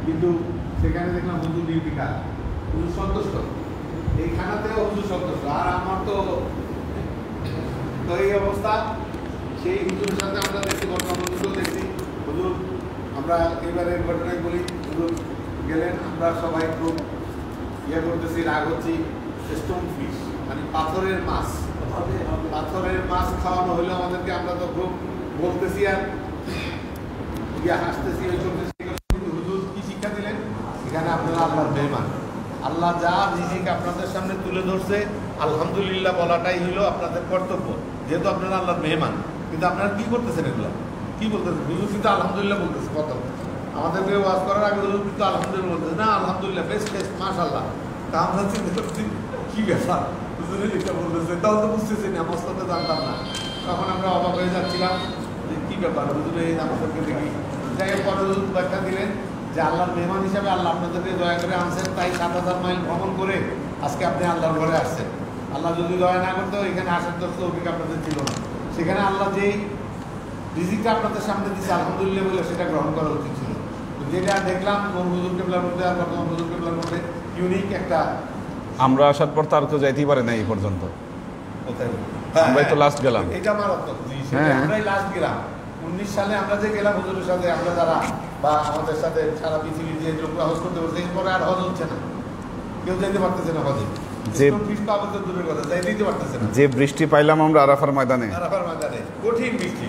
কিন্তু সেখানে দেখলাম হুজুর নির্বিকার, হুজুর সন্তুষ্ট, এই খানাতেও হুজুর সন্তুষ্ট। আর আমার তো এই অবস্থা। সেই হুজুরের সাথে আমরা দেখছি, ঘটনা হুজুরও দেখছি। হুজুর আমরা এবারের ঘটনায় বলি, হুজুর গেলেন, আমরা সবাই খুব করতেছি, রাগ হচ্ছি। স্টোন ফিশ মানে পাথরের মাছ, পাথরের মাছ খাওয়ানো হলো আমাদেরকে। আমরা তো খুব বলতেছি আর হাসতেছি, ওই করতেছি। কিন্তু হুজুর কি শিক্ষা দিলেন? এখানে আপনারা আল্লাহর মেহমান। আল্লাহ যা রিজিক আপনাদের সামনে তুলে ধরছে, আলহামদুলিল্লাহ বলাটাই হলো আপনাদের কর্তব্য, যেহেতু আপনারা আল্লাহর মেহমান। কিন্তু আপনারা কি করতেছেন? এগুলো কি বলতেছেন? হুজুর কিন্তু আলহামদুলিল্লাহ বলতেছে। কত আমাদেরকে ওয়াজ করার আগে হুজুর কিন্তু আলহামদুলিল্লাহ বলতেছে, না আলহামদুলিল্লাহ বেস্ট বেস্ট মাশাআল্লাহ। তা আমরা চিন্তা করছি কি ব্যাপার, হুজুরের এটা বলতেছে, তাও তো বুঝতেছি না, মস্তকে জানতাম না। তখন আমরা অবাক হয়ে যাচ্ছিলাম যে কি ব্যাপার, হুজুরের এই আমাদেরকে দেখি। যাই হোক, পরে হুজুর ব্যাখ্যা দিলেন যে আল্লাহর মেহমান হিসাবে আল্লাহ আপনাদেরকে দয়া করে আনছেন, তাই 7,000 মাইল ভ্রমণ করে আজকে আপনি আল্লাহর ঘরে আসছেন। আল্লাহ যদি দয়া না করতো এখানে আসার তো তৌফিক আপনাদের ছিল না। সেখানে আল্লাহ যেই রিজিকটা আপনাদের সামনে দিচ্ছে আলহামদুলিল্লাহ বলে সেটা গ্রহণ করা উচিত ছিল। যেটা দেখলাম হুজুর কেবলার মধ্যে আর বর্তমান হুজুর কেবলার মধ্যে ইউনিক একটা। আমরা আসার পর তার তো যাইতেই পারে না এই পর্যন্ত। আমরাই তো লাস্ট গেলাম। এটা মারাত্মক। আমরাই লাস্ট গেলাম 19 সালে। আমরা যে গেলাম হুজুরের সাথে, আমরা যারা বা আমাদের সাথে সারা পৃথিবীর যে লোকরা হজ করতে পারছে, এরপরে আর হজ হচ্ছে না, কেউ যেতে পারতেছে না হজে। যে বৃষ্টি পাইলাম আমরা আরাফার ময়দানে, কঠিন বৃষ্টি,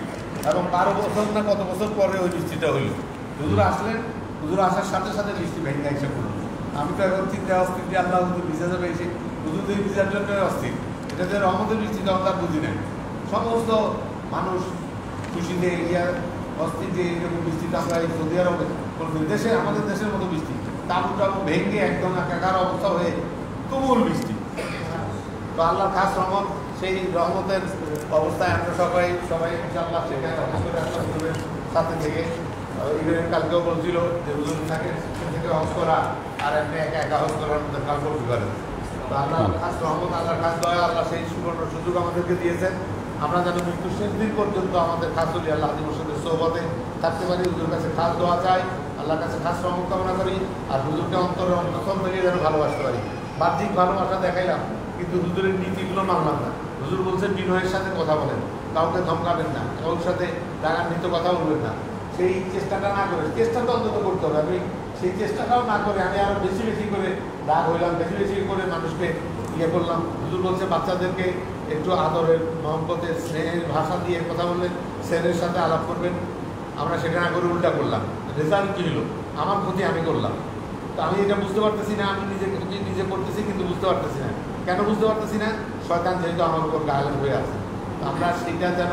এবং 12 বছর না কত বছর পরে ওই বৃষ্টিটা হইল। হুজুর আসলেন, হুজুর আসার সাথে সাথে বৃষ্টি ভেঙে এসে পড়ল। আমি তো এখন চিন্তা অস্থির যে আল্লাহ হুজুর ভিজা যাবে এসে, হুজুর তো এই ভিজার জন্য অস্থির। এটা যে রহমতের বৃষ্টি তখন তার বুঝি নাই। সমস্ত মানুষ খুশিতে অস্থির যে এরকম বৃষ্টিটা আমরা এই সৌদি আরবে দেশে, আমাদের দেশের মতো বৃষ্টি, তাবু টাবু ভেঙে একদম একাকার অবস্থা হয়ে তুমুল বৃষ্টি। তো আল্লাহর খাস রহমত, সেই রহমতের অবস্থায় আমরা সবাই ইনশাআল্লাহ সেখানে হুজুরের সাথে থেকে ইভেন কালকেও বলছিল যে হুজুর থাকে থেকে হজ করা আর এমনি একা একা হজ করার মধ্যে কাল করতে পারেন। তো আল্লাহর খাস রহমত, আল্লাহর খাস দয়া, আল্লাহ সেই সুবর্ণ সুযোগ আমাদেরকে দিয়েছেন। আমরা যেন মৃত্যু শেষ দিন পর্যন্ত আমাদের খাস হলি আল্লাহ মুর্শিদের সোহবতে থাকতে পারি। হুজুর কাছে খাস দোয়া চাই, আল্লাহর কাছে খাস রহমত কামনা করি, আর হুজুরকে অন্তরের অন্তঃস্থল থেকে যেন ভালোবাসতে পারি। বাহ্যিক ভালোবাসা দেখাইলাম, কিন্তু হুজুরের নীতিগুলো মানলাম না। হুজুর বলছেন বিনয়ের সাথে কথা বলেন, কাউকে ধমকাবেন না, কারোর সাথে রাগান্বিত কথা বলবেন না। সেই চেষ্টাটা না করে, চেষ্টাটা অন্তত করতে হবে। আমি সেই চেষ্টাটাও না করে আমি আরো বেশি বেশি করে রাগ হইলাম, বেশি বেশি করে মানুষকে করলাম। হুজুর বলছে বাচ্চাদেরকে একটু আদরের, মহব্বতের, স্নেহের ভাষা দিয়ে কথা বললেন, স্নেহের সাথে আলাপ করবেন। আমরা সেটা না করে উল্টা করলাম। রেজাল্ট কী হলো? আমার ক্ষতি আমি করলাম। তো আমি এটা বুঝতে পারতেছি না, আমি নিজে করতেছি কিন্তু বুঝতে পারতেছি না। কেন বুঝতে পারতেছি না? শয়তান যেহেতু আমার উপর গায়েব হয়ে আছে। আমরা সেটা যেন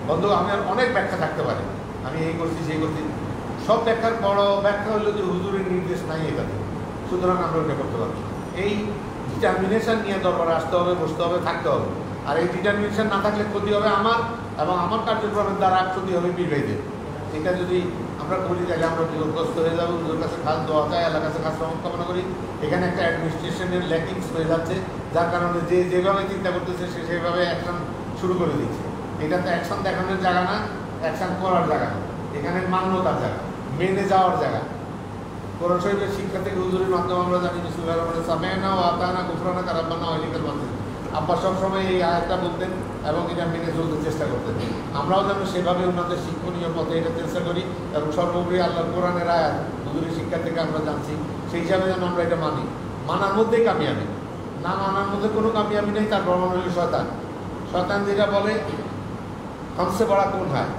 বন্ধু, আমি অনেক ব্যাখ্যা থাকতে পারে, আমি এই করছি সেই করছি, সব ব্যাখ্যার বড় ব্যাখ্যা হলো যে হুজুরের নির্দেশ নাই এটাতে, সুতরাং আমরা ওটা করতে পারবো। এই ডিটারমিনেশন নিয়ে দরবারে আসতে হবে, বসতে হবে, থাকতে হবে। আর এই ডিটারমিনেশন না থাকলে ক্ষতি হবে আমার, এবং আমার কার্যক্রমের দ্বারা ক্ষতি হবে বিবেকদের। এটা যদি আমরা করি তাহলে আমরা বিপদগ্রস্ত হয়ে যাবো। ওদের কাছে খাস দোয়া চাই, আল্লাহর কাছে খাস রহমত কামনা করি। এখানে একটা অ্যাডমিনিস্ট্রেশনের ল্যাকিংস হয়ে যাচ্ছে, যার কারণে যে যেভাবে চিন্তা করতেছে সে সেভাবে অ্যাকশন শুরু করে দিচ্ছে। এটা তো অ্যাকশন দেখানোর জায়গা না, অ্যাকশন করার জায়গা না, এখানে মান্যতার জায়গা, মেনে যাওয়ার জায়গা। কোরআন শরীফের শিক্ষা থেকে হুজুরের মাধ্যমে আমরা জানি বিসমিল্লাহির রহমানির রহিম, সামি'না ওয়া আতা'না গুফরানাকা রাব্বানা ওয়া ইলাইকাল মাসির। আব্বা সবসময় এই আয়াতটা বলতেন এবং এটা মেনে চলতে চেষ্টা করতেন। আমরাও যেন সেভাবে ওনাদের শিক্ষণীয় পথে এটা চেষ্টা করি, এবং সর্বোপরি আল্লাহর কোরআনের আয়াত হুজুরের শিক্ষা থেকে আমরা জানছি, সেই হিসাবে যেন আমরা এটা মানি। মানার মধ্যেই কামিয়াবি, না মানার মধ্যে কোনো কামিয়াবি নেই। তার প্রমাণ হইল শয়তান। শয়তান যেটা বলে হামসে বড়া কোন হয়,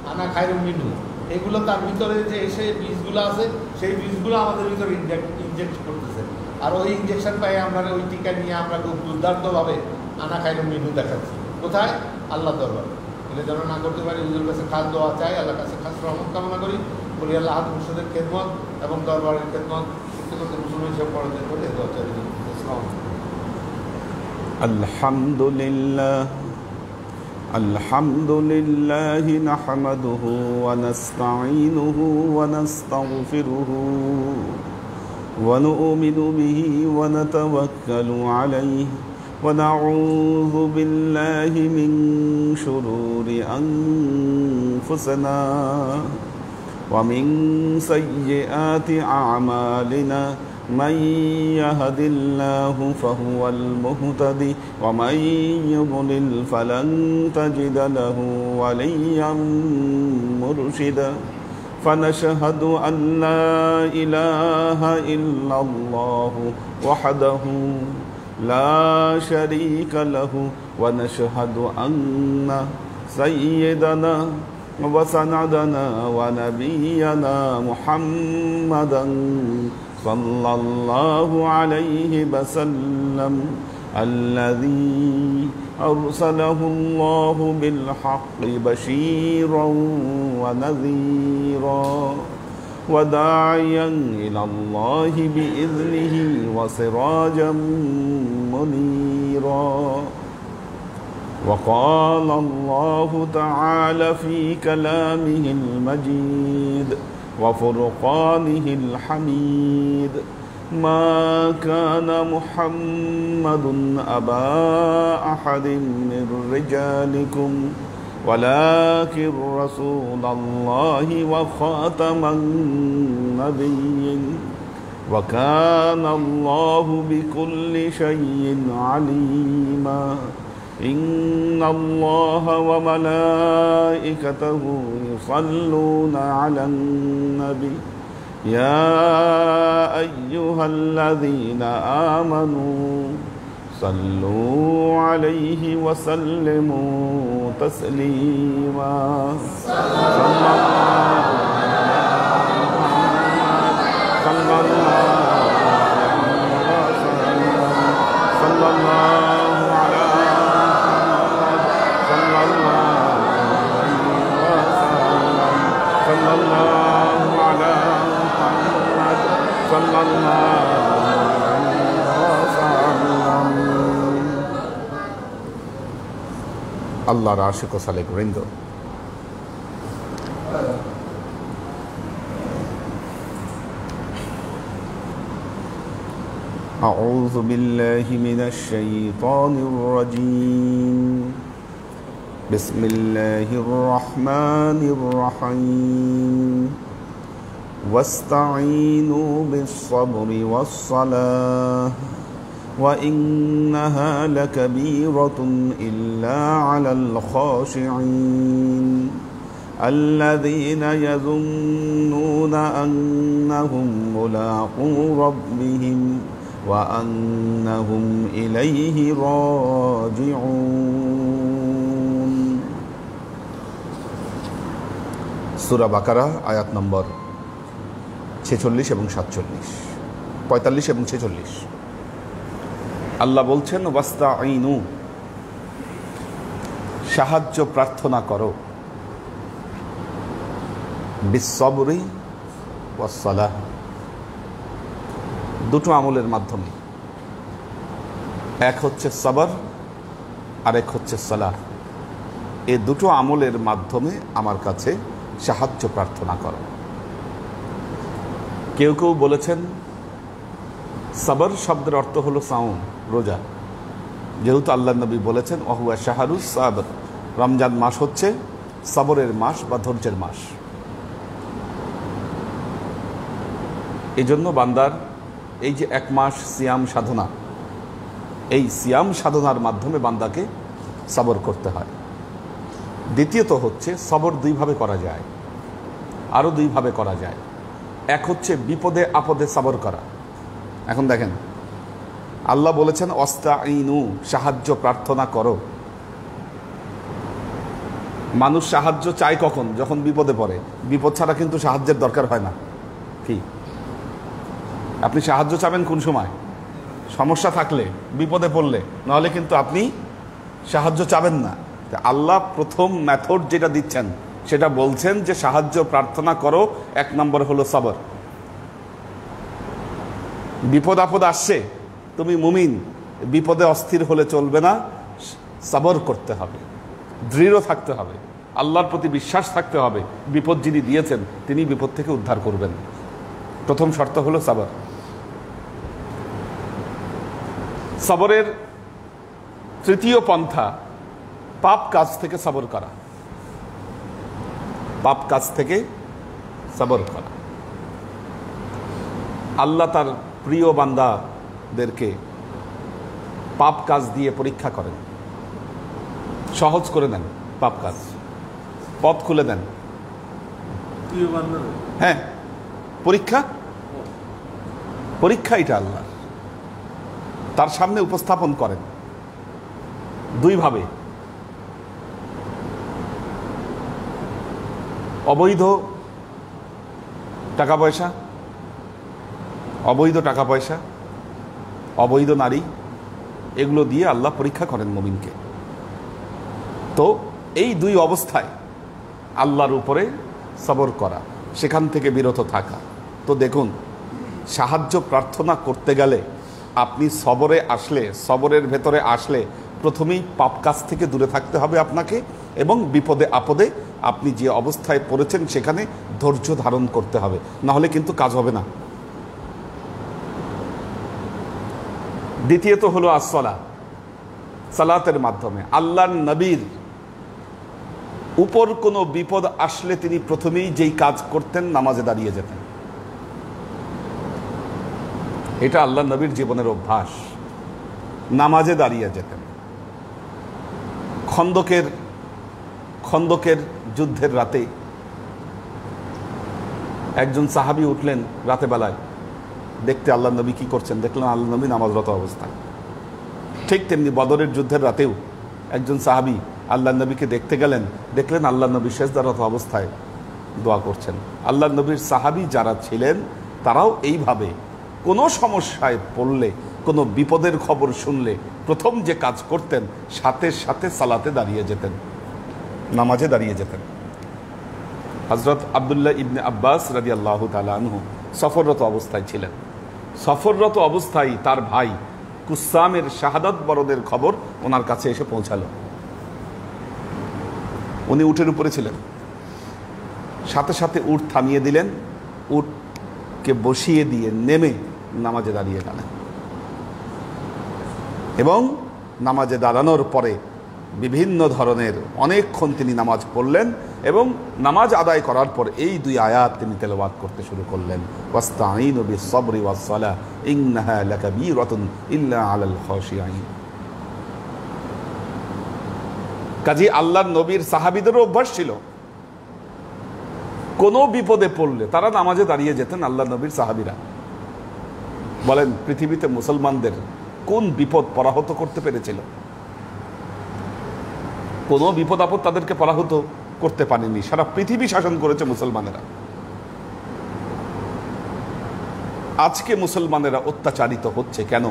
আনা খায়রুম মিনহু, এগুলো তার ভিতরে যে সেই বীজগুলো আছে, সেই বীজগুলো আমাদের ভিতরে ইনজেক্ট করতেছে। আর ওই ইনজেকশন পাই আমরা ওই টিকা নিয়ে আমরা খুব দুর্দান্তভাবে আনা খায়রুম মিনহু দেখাচ্ছি। কোথায়? আল্লাহ দরবার। এগুলো যেন না করতে পারি। হুজুর কাছে খাস দোয়া চাই, আল্লাহর কাছে খাস রহমত কামনা করি। বলি আল্লাহ মুর্শিদের খেদমত এবং দরবারের খেদমত করতে করতে মুসলমান হিসেবে পড়াতে করে দোয়া চাই। আলহামদুলিল্লাহ الحمد لله نحمده ونستعينه ونستغفره ونؤمن به ونتوكل عليه ونعوذ بالله من شرور أنفسنا ومن سيئات أعمالنا من يهد الله فهو المهتدي ومن يضلل فلن تجد له وليا مرشدا فنشهد أن لا إله إلا الله وحده لا شريك له ونشهد أن سيدنا وسندنا ونبينا محمدا صلى الله عليه وسلم الذي أرسله الله بالحق بشيرا ونذيرا وداعيا إلى الله بإذنه وسراجا منيرا وقال الله تعالى في كلامه المجيد وفرقانه الحميد ما كان محمد أبا أحد من رجالكم ولكن رسول الله وخاتم النبيين وكان الله بكل شيء عليما إن الله وملائكته يصلون على النبي يا أيها الذين آمنوا صلوا عليه وسلموا تسليما আল্লাহর আশিক ও সালেক বৃন্দ, أعوذ بالله من الشيطان الرجيم بسم الله الرحمن الرحيم واستعينوا بالصبر والصلاة وإنها لكبيرة إلا على الخاشعين الذين يظنون أنهم ملاقو ربهم وأنهم إليه راجعون সূরা বাকারা আয়াত নম্বর 46 এবং 47, 45 এবং 46। আল্লাহ বলছেন ওয়াস্তাঈনু, সাহায্য প্রার্থনা করো, বিসসবরি ওয়াসসালাহ, দুটো আমলের মাধ্যমে। এক হচ্ছে সবর আর এক হচ্ছে সালাহ। এই দুটো আমলের মাধ্যমে আমার কাছে সাহায্য প্রার্থনা করো। কেউ কেউ বলেছেন সবর শব্দের অর্থ হলো সাওম, রোজা। যেহেতু আল্লাহ নবী বলেছেন ওহুয়া শাহরুস সাবর, রমজান মাস হচ্ছে সবরের মাস বা ধৈর্যের মাস। এই জন্য বান্দার এই যে এক মাস সিয়াম সাধনা, এই সিয়াম সাধনার মাধ্যমে বান্দাকে সবর করতে হয়। দ্বিতীয়ত হচ্ছে সবর দুইভাবে করা যায়, আরও দুইভাবে করা যায়। এক হচ্ছে বিপদে আপদে সবর করা। এখন দেখেন আল্লাহ বলেছেন ওয়াস্তাঈনু, সাহায্য প্রার্থনা করো। মানুষ সাহায্য চায় কখন? যখন বিপদে পড়ে। বিপদ ছাড়া কিন্তু সাহায্যের দরকার হয় না। কি আপনি সাহায্য চাবেন কোন সময়? সমস্যা থাকলে, বিপদে পড়লে, নাহলে কিন্তু আপনি সাহায্য চাবেন না। আল্লাহ প্রথম মেথড যেটা দিচ্ছেন সেটা বলছেন যে সাহায্য প্রার্থনা করো। এক নম্বর হলো সবর। বিপদ আপদ আসছে, তুমি মুমিন, বিপদে অস্থির হলে চলবে না, সবর করতে হবে, দৃঢ় থাকতে হবে, আল্লাহর প্রতি বিশ্বাস থাকতে হবে। বিপদ যিনি দিয়েছেন তিনি বিপদ থেকে উদ্ধার করবেন। প্রথম শর্ত হলো সবর। সবরের তৃতীয় পন্থা পাপ কাজ থেকে সবর করা। পাপ কাজ থেকে সবর করা। আল্লাহ তার প্রিয় বান্দাদেরকে পাপ কাজ দিয়ে পরীক্ষা করেন, সহজ করে দেন, পাপ কাজ পথ খুলে দেন। হ্যাঁ, পরীক্ষা, পরীক্ষা এটা আল্লাহ তার সামনে উপস্থাপন করেন দুইভাবে। অবৈধ টাকা পয়সা, অবৈধ টাকা পয়সা, অবৈধ নারী, এগুলো দিয়ে আল্লাহ পরীক্ষা করেন মুমিনকে। তো এই দুই অবস্থায় আল্লাহর উপরে সবর করা, সেখান থেকে বিরত থাকা। তো দেখুন, সাহায্য প্রার্থনা করতে গেলে আপনি সবরে আসলে, সবরের ভেতরে আসলে প্রথমেই পাপ কাজ থেকে দূরে থাকতে হবে আপনাকে, এবং বিপদে আপদে আপনি যে অবস্থায় পড়েছেন সেখানে ধৈর্য ধারণ করতে হবে, না হলে কিন্তু কাজ হবে না। দ্বিতীয়ত হলো আসসালা, সালাতের মাধ্যমে আল্লাহর নবীর উপর কোনো বিপদ আসলে তিনি প্রথমেই যেই কাজ করতেন, নামাজে দাঁড়িয়ে যেতেন। এটা আল্লাহ নবীর জীবনের অভ্যাস, নামাজে দাঁড়িয়ে যেতেন। খন্দকের যুদ্ধের রাতে একজন সাহাবী উঠলেন রাতে বেলায়, দেখতে আল্লাহ নবী কি করছেন, দেখলেন আল্লাহ নবী নামাজরত অবস্থায়। ঠিক তেমনি বদরের যুদ্ধের রাতেও একজন সাহাবী আল্লাহ নবীকে দেখতে গেলেন, দেখলেন আল্লাহ নবী সেজদারত অবস্থায় দোয়া করছেন। আল্লাহ নবীর সাহাবী যারা ছিলেন তারাও এইভাবে কোনো সমস্যায় পড়লে, কোনো বিপদের খবর শুনলে প্রথম যে কাজ করতেন, সাথে সাথে সালাতে দাঁড়িয়ে যেতেন, নামাজে দাঁড়িয়ে যেতেন। হযরত আব্দুল্লাহ ইবনে আব্বাস রাদিয়াল্লাহু তাআলা আনহু সফররত অবস্থায় ছিলেন। সফররত অবস্থায় তার ভাই কুসামের শাহাদাত বরণের খবর ওনার কাছে এসে পৌঁছালো। উনি উটের উপরে ছিলেন, সাথে সাথে উট থামিয়ে দিলেন, উটকে বসিয়ে দিয়ে নেমে নামাজে দাঁড়িয়ে গেলেন, এবং নামাজে দাঁড়ানোর পরে বিভিন্ন ধরনের অনেকক্ষণ তিনি নামাজ পড়লেন, এবং নামাজ আদায় করার পর এই দুই আয়াত তিনি তেলাওয়াত করতে শুরু করলেন, ওয়াস্তাঈনু বিস-সাবরি ওয়াস-সালাহ ইন্নাহা লাকাবীরাতুন ইল্লা আলাল খাশিঈন। কাজী আল্লাহর নবীর সাহাবীদেরও অভ্যাস ছিল, কোনো বিপদে পড়লে তারা নামাজে দাঁড়িয়ে যেতেন। আল্লাহর নবীর সাহাবীরা বলেন, পৃথিবীতে মুসলমানদের কোন বিপদ পরাহত করতে পেরেছিল? কোনো বিপদ আপদ তাদেরকে পরাহত করতে পারেনি। সারা পৃথিবী শাসন করেছে মুসলমানেরা। আজকে মুসলমানেরা অত্যাচারিত হচ্ছে কেন?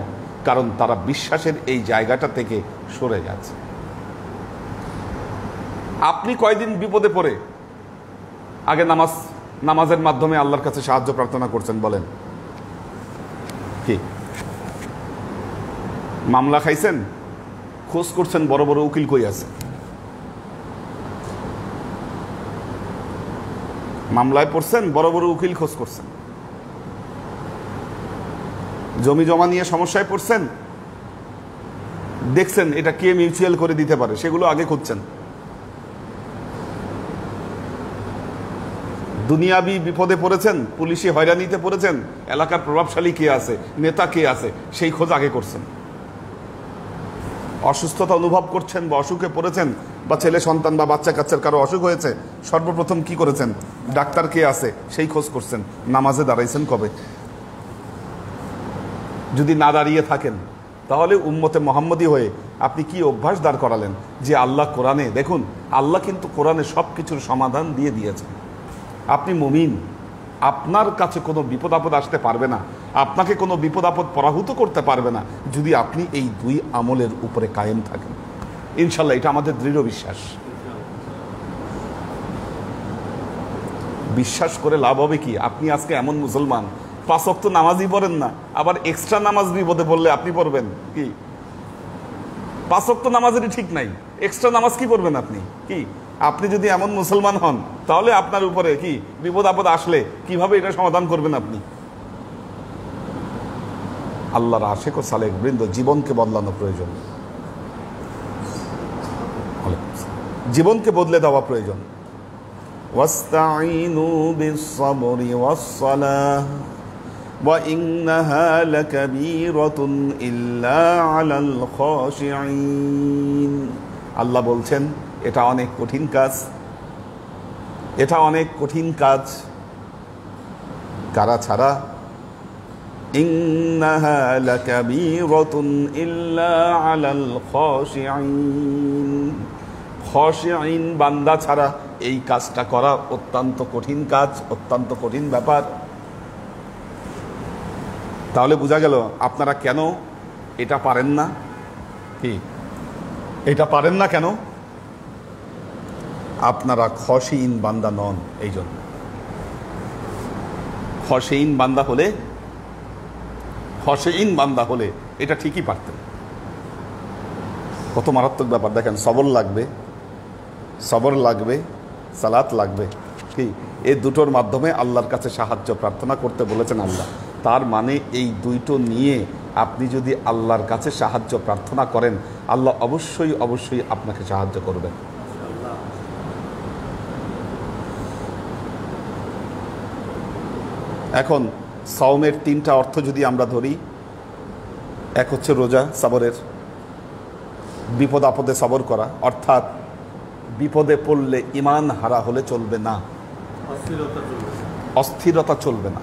কারণ তারা বিশ্বাসের এই জায়গাটা থেকে সরে যাচ্ছে। আপনি কয়দিন বিপদে পড়ে আগে নামাজের মাধ্যমে আল্লাহর কাছে সাহায্য প্রার্থনা করছেন বলেন? কি মামলা খাইছেন, খোঁজ করছেন বড় বড় উকিল কই আছে? মামলায় পড়ছেন, বড় বড় উকিল খোঁজ করছেন। জমি জমা নিয়ে সমস্যায় পড়ছেন, দেখছেন এটা কে মিউচুয়াল করে দিতে পারে, সেগুলো আগে খুঁজছেন। দুনিয়াবি বিপদে পড়েছেন, পুলিশি হয়রানিতে পড়েছেন, এলাকার প্রভাবশালী কে আছে, নেতা কে আছে, সেই খোঁজ আগে করছেন। অসুস্থতা অনুভব করছেন বা অসুখে পড়েছেন, বা ছেলে সন্তান বা বাচ্চা কাচ্চার কারো অসুখ হয়েছে, সর্বপ্রথম কি করেছেন? ডাক্তার কে আছে সেই খোঁজ করছেন। নামাজে দাঁড়াইছেন কবে? যদি না দাঁড়িয়ে থাকেন তাহলে উম্মতে মুহাম্মদী হয়ে আপনি কি অভ্যাস দাঁড় করালেন? যে আল্লাহ কোরআনে, দেখুন আল্লাহ কিন্তু কোরআনে সব কিছুর সমাধান দিয়ে দিয়েছেন। আপনি মুমিন, আপনার কাছে কোনো বিপদ আপদ আসতে পারবে না, আপনাকে কোনো বিপদ আপদ পরাহূত করতে পারবে না যদি আপনি এই দুই আমলের উপরে কায়েম থাকেন। ইনশাল্লাহ এটা আমাদের দৃঢ় বিশ্বাস। বিশ্বাস করে লাভ হবে কি? আপনি আজকে এমন মুসলমান, 5 ওয়াক্ত নামাজই পড়েন না, আবার এক্সট্রা নামাজ বিপদে পড়লে আপনি পড়বেন কি? 5 ওয়াক্ত নামাজেরই ঠিক নাই, এক্সট্রা নামাজ কি পড়বেন আপনি? কি আপনি যদি এমন মুসলমান হন তাহলে আপনার উপরে কি বিপদ আপদ আসলে কিভাবে এটা সমাধান করবেন আপনি? আল্লাহর আশিক ও সালেক বৃন্দ, জীবনকে বদলানো প্রয়োজন, জীবনকে বদলে দেওয়া প্রয়োজন। ওয়াস্তাঈনু বিস-সাবরি ওয়াস-সালাহ ওয়া ইন্নাহা লাকাবীরাতুন ইল্লা আলাল খাশিঈন। আল্লাহ বলছেন এটা অনেক কঠিন কাজ, এটা অনেক কঠিন কাজ। কারা ছাড়া? ইন্নাহা লাকাবীরাতুন ইল্লা আলাল খাশিঈন। খাশিঈন বান্দা ছাড়া এই কাজটা করা অত্যন্ত কঠিন কাজ, অত্যন্ত কঠিন ব্যাপার। তাহলে বোঝা গেল আপনারা কেন এটা পারেন না। কি এটা পারেন না কেন? আপনারা খশিন বান্দা নন। এই জন্য খশিন বান্দা হলে এটা ঠিকই পারতেন। কত মারাত্মক ব্যাপার দেখেন। সবর লাগবে, সালাত লাগবে। কি এই দুটোর মাধ্যমে আল্লাহর কাছে সাহায্য প্রার্থনা করতে বলেছেন আল্লাহ। তার মানে এই দুইটো নিয়ে আপনি যদি আল্লাহর কাছে সাহায্য প্রার্থনা করেন, আল্লাহ অবশ্যই অবশ্যই আপনাকে সাহায্য করবেন। এখন সাওমের তিনটা অর্থ যদি আমরা ধরি, এক হচ্ছে রোজা, সবরের, বিপদ আপদে সবর করা, অর্থাৎ বিপদে পড়লে ঈমান হারা হলে চলবে না, অস্থিরতা চলবে না।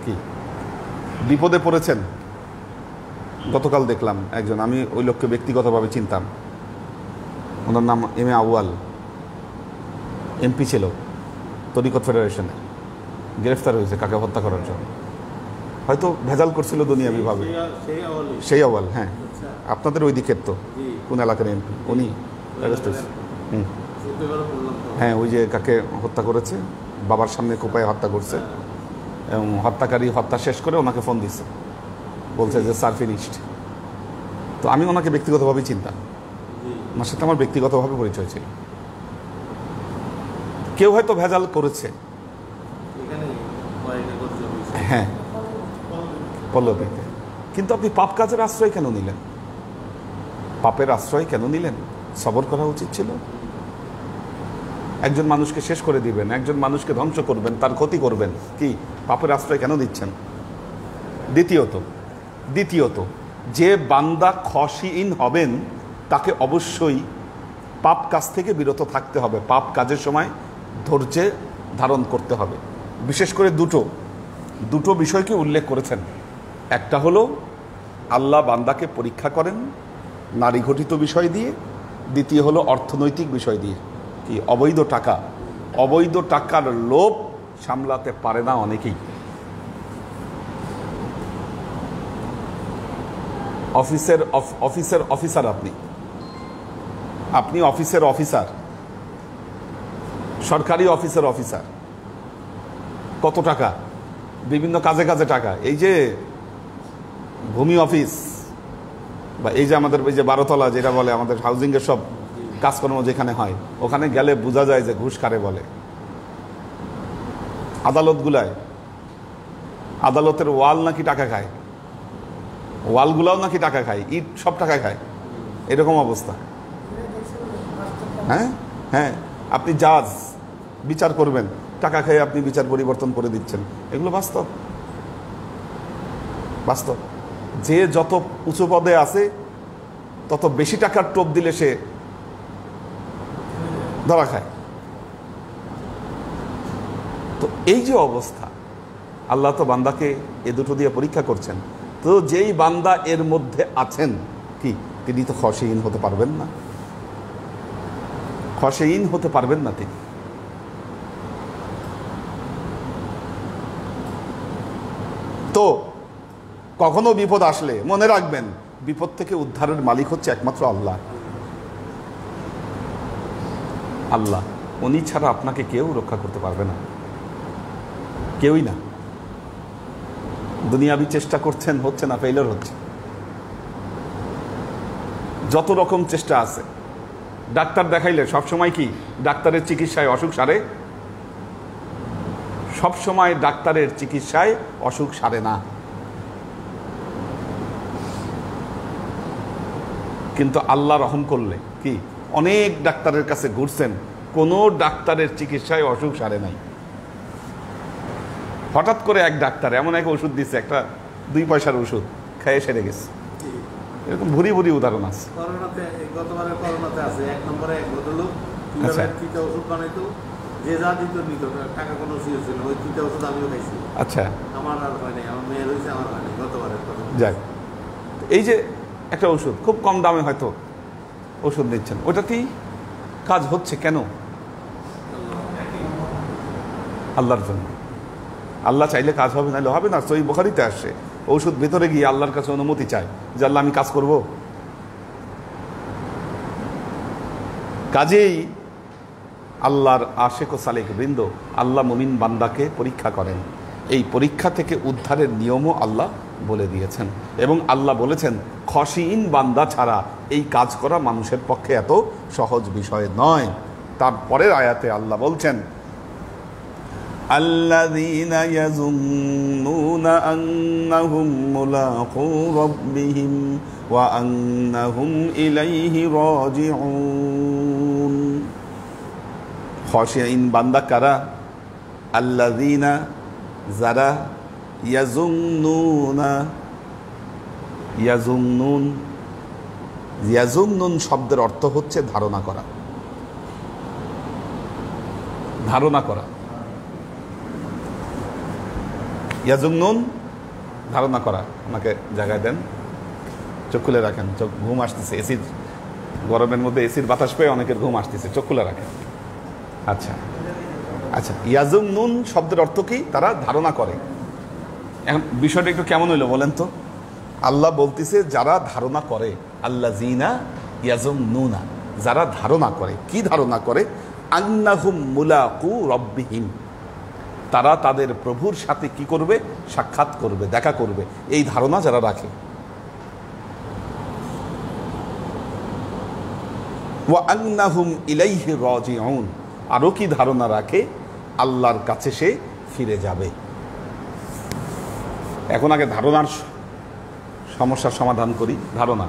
কি বিপদে পড়েছেন? গতকাল দেখলাম একজন, আমি ওই লোককে ব্যক্তিগতভাবে চিনতাম, ওনার নাম এম.এ. আউয়াল, এমপি ছিল তরিকত ফেডারেশনে, গ্রেফতার হয়েছে কাকে হত্যা করার জন্য। হয়তো ভেজাল করছিল দুনিয়াবিভাবে। সেই আউয়াল, হ্যাঁ, আপনাদের ওই দিকের তো কোন এলাকার এমপি উনি অ্যারেস্ট হয়েছে। হ্যাঁ, ওই যে কাকে হত্যা করেছে, বাবার সামনে কোপায় হত্যা করছে, এবং হত্যাকারী হত্যা শেষ করে ওনাকে ফোন দিচ্ছে, বলছে যে স্যার ফিনিশড। তো আমি ওনাকে ব্যক্তিগতভাবেই চিন্তা, ওনার সাথে আমার ব্যক্তিগতভাবে পরিচয় ছিল। কেউ হয়তো ভেজাল করেছে, হ্যাঁ, পল্লবীতে, কিন্তু আপনি পাপ কাজের আশ্রয় কেন নিলেন? পাপের আশ্রয় কেন নিলেন? সবর করা উচিত ছিল। একজন মানুষকে শেষ করে দিবেন, একজন মানুষকে ধ্বংস করবেন, তার ক্ষতি করবেন, কি পাপের আশ্রয় কেন দিচ্ছেন? দ্বিতীয়ত যে বান্দা খশিইন হবেন তাকে অবশ্যই পাপ কাজ থেকে বিরত থাকতে হবে, পাপ কাজের সময় ধৈর্য ধারণ করতে হবে। বিশেষ করে দুটো বিষয়কে উল্লেখ করেছেন। একটা হলো আল্লাহ বান্দাকে পরীক্ষা করেন নারী ঘটিত বিষয় দিয়ে, দ্বিতীয় হলো অর্থনৈতিক বিষয় দিয়ে। কি অবৈধ টাকার লোভ সামলাতে পারে না অনেকেই। অফিসার, আপনি অফিসার, সরকারি অফিসার, কত টাকা, বিভিন্ন কাজে টাকা। এই যে ভূমি অফিস বা এই যে আমাদের এই যে 12তলা যেটা বলে আমাদের হাউজিংয়ের সব কাজকর্ম যেখানে হয়, ওখানে গেলে বোঝা যায় যে ঘুষ কারে বলে। আদালতের ওয়াল নাকি টাকা খায়, ওয়ালগুলাও নাকি টাকা খায়, ইট সব টাকা খায়, এরকম অবস্থা। হ্যাঁ, আপনি জাজ বিচার করবেন, টাকা খেয়ে আপনি বিচার পরিবর্তন করে দিচ্ছেন। এগুলো বাস্তব। যে যত উঁচু পদে আছে তত বেশি টাকার টোপ দিলে সে ধরা খায়। তো এই যে অবস্থা, আল্লাহ তো বান্দাকে এ দুটো দিয়ে পরীক্ষা করছেন। তো যেই বান্দা এর মধ্যে আছেন, কি তিনি তো খশিইন হতে পারবেন না, তিনি। তো কখনো বিপদ আসলে মনে রাখবেন, বিপদ থেকে উদ্ধারের মালিক হচ্ছে একমাত্র আল্লাহ। উনি ছাড়া আপনাকে কেউ রক্ষা করতে পারবে না, কেউই না। দুনিয়াবি চেষ্টা করছেন, হচ্ছে না, ফেইলিওর হচ্ছে। যত রকম চেষ্টা আছে, ডাক্তার দেখাইলে সবসময় কি ডাক্তারের চিকিৎসায় অসুখ সারে? সবসময় ডাক্তারের চিকিৎসায় অসুখ সারে না। কিন্তু আল্লাহ রহম করলে কি অনেক ডাক্তারের কাছে ঘুরছেন, কোনো ডাক্তারের চিকিৎসায় অসুখ সারে নাই। হঠাৎ করে এক ডাক্তার এমন এক ওষুধ দিচ্ছে, একটা 2 পয়সার ওষুধ, খেয়ে সেরে গেছে। এরকম ভুরি ভুরি উদাহরণ আছে। করোনাতে, গতবারের করোনাতে আছে 1 নম্বরে এক ভদ্রলোক আচ্ছা। 3টা ওষুধ বানাইতো, যে যা দিত নিত, টাকা কোনো ছিল না। ওই 3টা ওষুধ আমিও খাইছি। আচ্ছা, আমার আর হয় নাই, আমার মেয়ের হয়েছে, আমার হয় নাই গতবারের কথা। যাক, এই যে একটা ওষুধ খুব কম দামে হয়তো ওষুধ নিচ্ছেন, ওটাতেই কাজ হচ্ছে কেন? আল্লাহর জন্য। আল্লাহ চাইলে কাজ হবে, নাহলে হবে না। সহিহ বুখারীতে আসছে, ঔষধ ভেতরে গিয়ে আল্লাহর কাছে অনুমতি চায় যে আল্লাহ আমি কাজ করব। কাজেই আল্লাহর আশেক ও সালেক বৃন্দ, আল্লাহ মুমিন বান্দাকে পরীক্ষা করেন। এই পরীক্ষা থেকে উদ্ধারের নিয়মও আল্লাহ বলে দিয়েছেন, এবং আল্লাহ বলেছেন খশিইন বান্দা ছাড়া এই কাজ করা মানুষের পক্ষে এত সহজ বিষয় নয়। তারপরের আয়াতে আল্লাহ বলছেন الذين يظنون أنهم ملاقو ربهم وأنهم إليه راجعون। খশিইন বান্দা কারা? আল্লাযীনা, যারা ইয়াজুন্নুন শব্দের অর্থ হচ্ছে ধারণা করা। ধারণা করা, ইয়াজুন্নুন ধারণা করা। আমাকে জায়গায় দেন, চোখ খুলে রাখেন, চোখ ঘুম আসতেছে। এসির গরমের মধ্যে এসির বাতাস পেয়ে অনেকের ঘুম আসতেছে, চোখ খুলে রাখেন। আচ্ছা আচ্ছা, ইয়াজুন্নুন শব্দের অর্থ কি? তারা ধারণা করে। এখন বিষয়টা একটু কেমন হইলো বলেন তো? আল্লাহ বলতেছে যারা ধারণা করে, আল্লাযীনা ইয়াজুন্নুনা, যারা ধারণা করে। কি ধারণা করে? আন্নাহুম মুলাকু রব্বিহিম, তারা তাদের প্রভুর সাথে কি করবে? সাক্ষাৎ করবে, দেখা করবে। এই ধারণা যারা রাখে। ওয়া আন্নাহুম ইলাইহি রাজিউন, আরও কি ধারণা রাখে? আল্লাহর কাছে সে ফিরে যাবে। এখন আগে ধারণার সমস্যার সমাধান করি। ধারণা,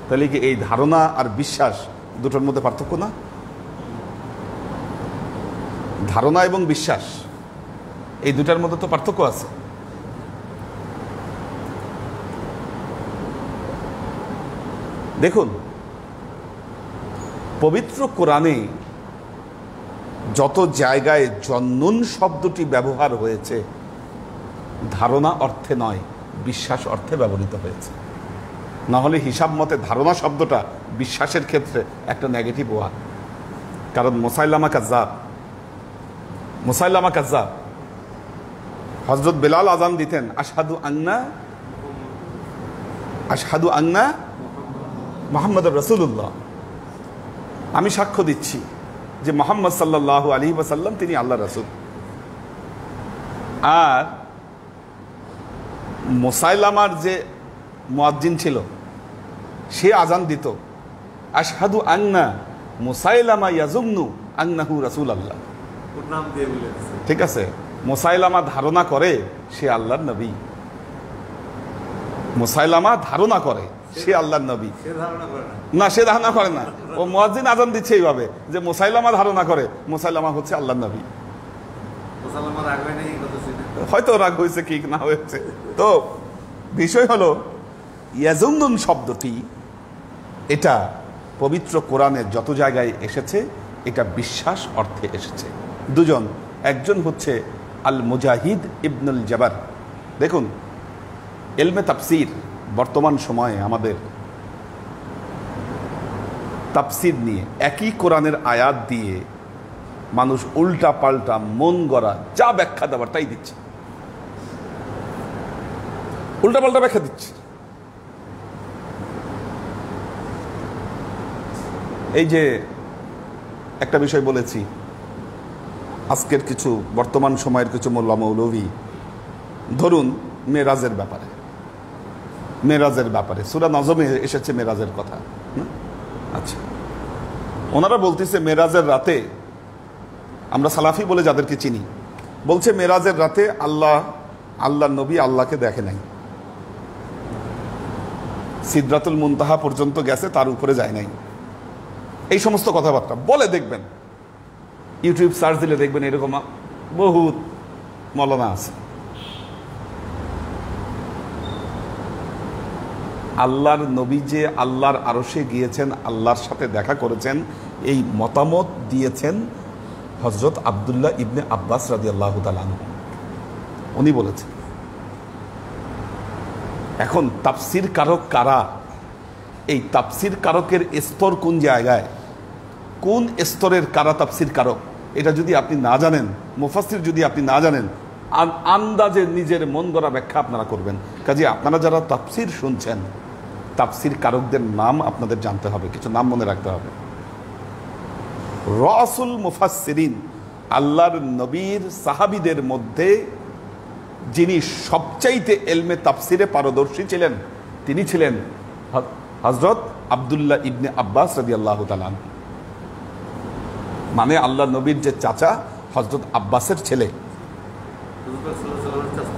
তাহলে কি এই ধারণা আর বিশ্বাস দুটোর মধ্যে পার্থক্য না? ধারণা এবং বিশ্বাস এই দুটার মধ্যে তো পার্থক্য আছে। দেখুন, পবিত্র কোরআনে যত জায়গায় জন্নুন শব্দটি ব্যবহার হয়েছে, ধারণা অর্থে নয়, বিশ্বাস অর্থে ব্যবহৃত হয়েছে। না হলে হিসাব মতে ধারণা শব্দটা বিশ্বাসের ক্ষেত্রে একটা নেগেটিভ ওয়ার্ড। কারণ মুসাইলামা কাজ্জাব, হযরত বেলাল আযান দিতেন, আশহাদু আন্না মুহাম্মাদুর রাসূলুল্লাহ, আমি সাক্ষ্য দিচ্ছি যে মুহাম্মদ সাল্লাল্লাহু আলাইহি ওয়াসাল্লাম তিনি আল্লাহর রাসূল। আর মুসাইলামার যে মুয়াজ্জিন ছিল, সে আযান দিত, আশহাদু আন্না মুসাইলামা ইয়াজুন্নু আন্নাহু রাসূলুল্লাহ। ঠিক আছে, মুসাইলামা ধারণা করে সে আল্লাহর নবী। মুসাইলামা ধারণা করে সে আল্লাহর নবী না, সে ধারণা করে না। ও মুয়াজ্জিন আযান দিচ্ছে এইভাবে যে মুসাইলামা ধারণা করে মুসাইলামা হচ্ছে আল্লাহর নবী। হয়তো রাগ হয়েছে কি না হয়েছে। তো বিষয় হলো ইয়াজুন্নুন শব্দটি, এটা পবিত্র কোরআনের যত জায়গায় এসেছে এটা বিশ্বাস অর্থে এসেছে। দুজন, একজন হচ্ছে আল মুজাহিদ ইবনুল জাবার। দেখুন, ইলমে তাফসীর বর্তমান সময়ে আমাদের তাফসীর নিয়ে একই কোরআনের আয়াত দিয়ে মানুষ উল্টা পাল্টা মন গড়া যা ব্যাখ্যা দেওয়ার তাই দিচ্ছে, উল্টা পাল্টা ব্যাখ্যা দিচ্ছে। এই যে একটা বিষয় বলেছি, আজকের কিছু বর্তমান সময়ের কিছু মোল্লা মৌলভী, ধরুন মেরাজের ব্যাপারে সূরা নজমে এসেছে মেরাজের কথা। আচ্ছা, ওনারা বলতেছে মেরাজের রাতে, আমরা সালাফি বলে যাদেরকে চিনি, বলছে মেরাজের রাতে আল্লাহ নবী আল্লাহকে দেখে নাই, সিদরাতুল মুনতাহা পর্যন্ত গেছে, তার উপরে যায় নাই। এই সমস্ত কথাবার্তা বলে, দেখবেন ইউটিউব সার্চ দিলে দেখবেন এরকম বহুত মৌলানা আছে। আল্লাহর নবী যে আল্লাহর আরশে গিয়েছেন, আল্লাহর সাথে দেখা করেছেন, এই মতামত দিয়েছেন হযরত আব্দুল্লাহ ইবনে আব্বাস রাদিয়াল্লাহু তাআলা আনহু। উনি বলেছেন। এখন তাফসির কারক কারা? এই তাফসির কারকের স্তর কোন জায়গায়, কোন স্তরের কারা তাফসির কারক, এটা যদি আপনি না জানেন, মুফাসসির যদি আপনি না জানেন, আন্দাজে নিজের মন গড়া ব্যাখ্যা আপনারা করবেন। কাজে আপনারা যারা তাফসির শুনছেন, তাফসির কারকদের নাম আপনাদের জানতে হবে, কিছু নাম মনে রাখতে হবে। রাসূল মুফাসসিরিন, আল্লাহর নবীর সাহাবীদের মধ্যে যিনি সবচাইতে এলমে তাফসিরে পারদর্শী ছিলেন, তিনি ছিলেন হযরত আব্দুল্লাহ ইবনে আব্বাস রাদিয়াল্লাহু তাআলা আনহু। মানে আল্লাহ নবীর যে চাচা, হযরত আব্বাসের ছেলে,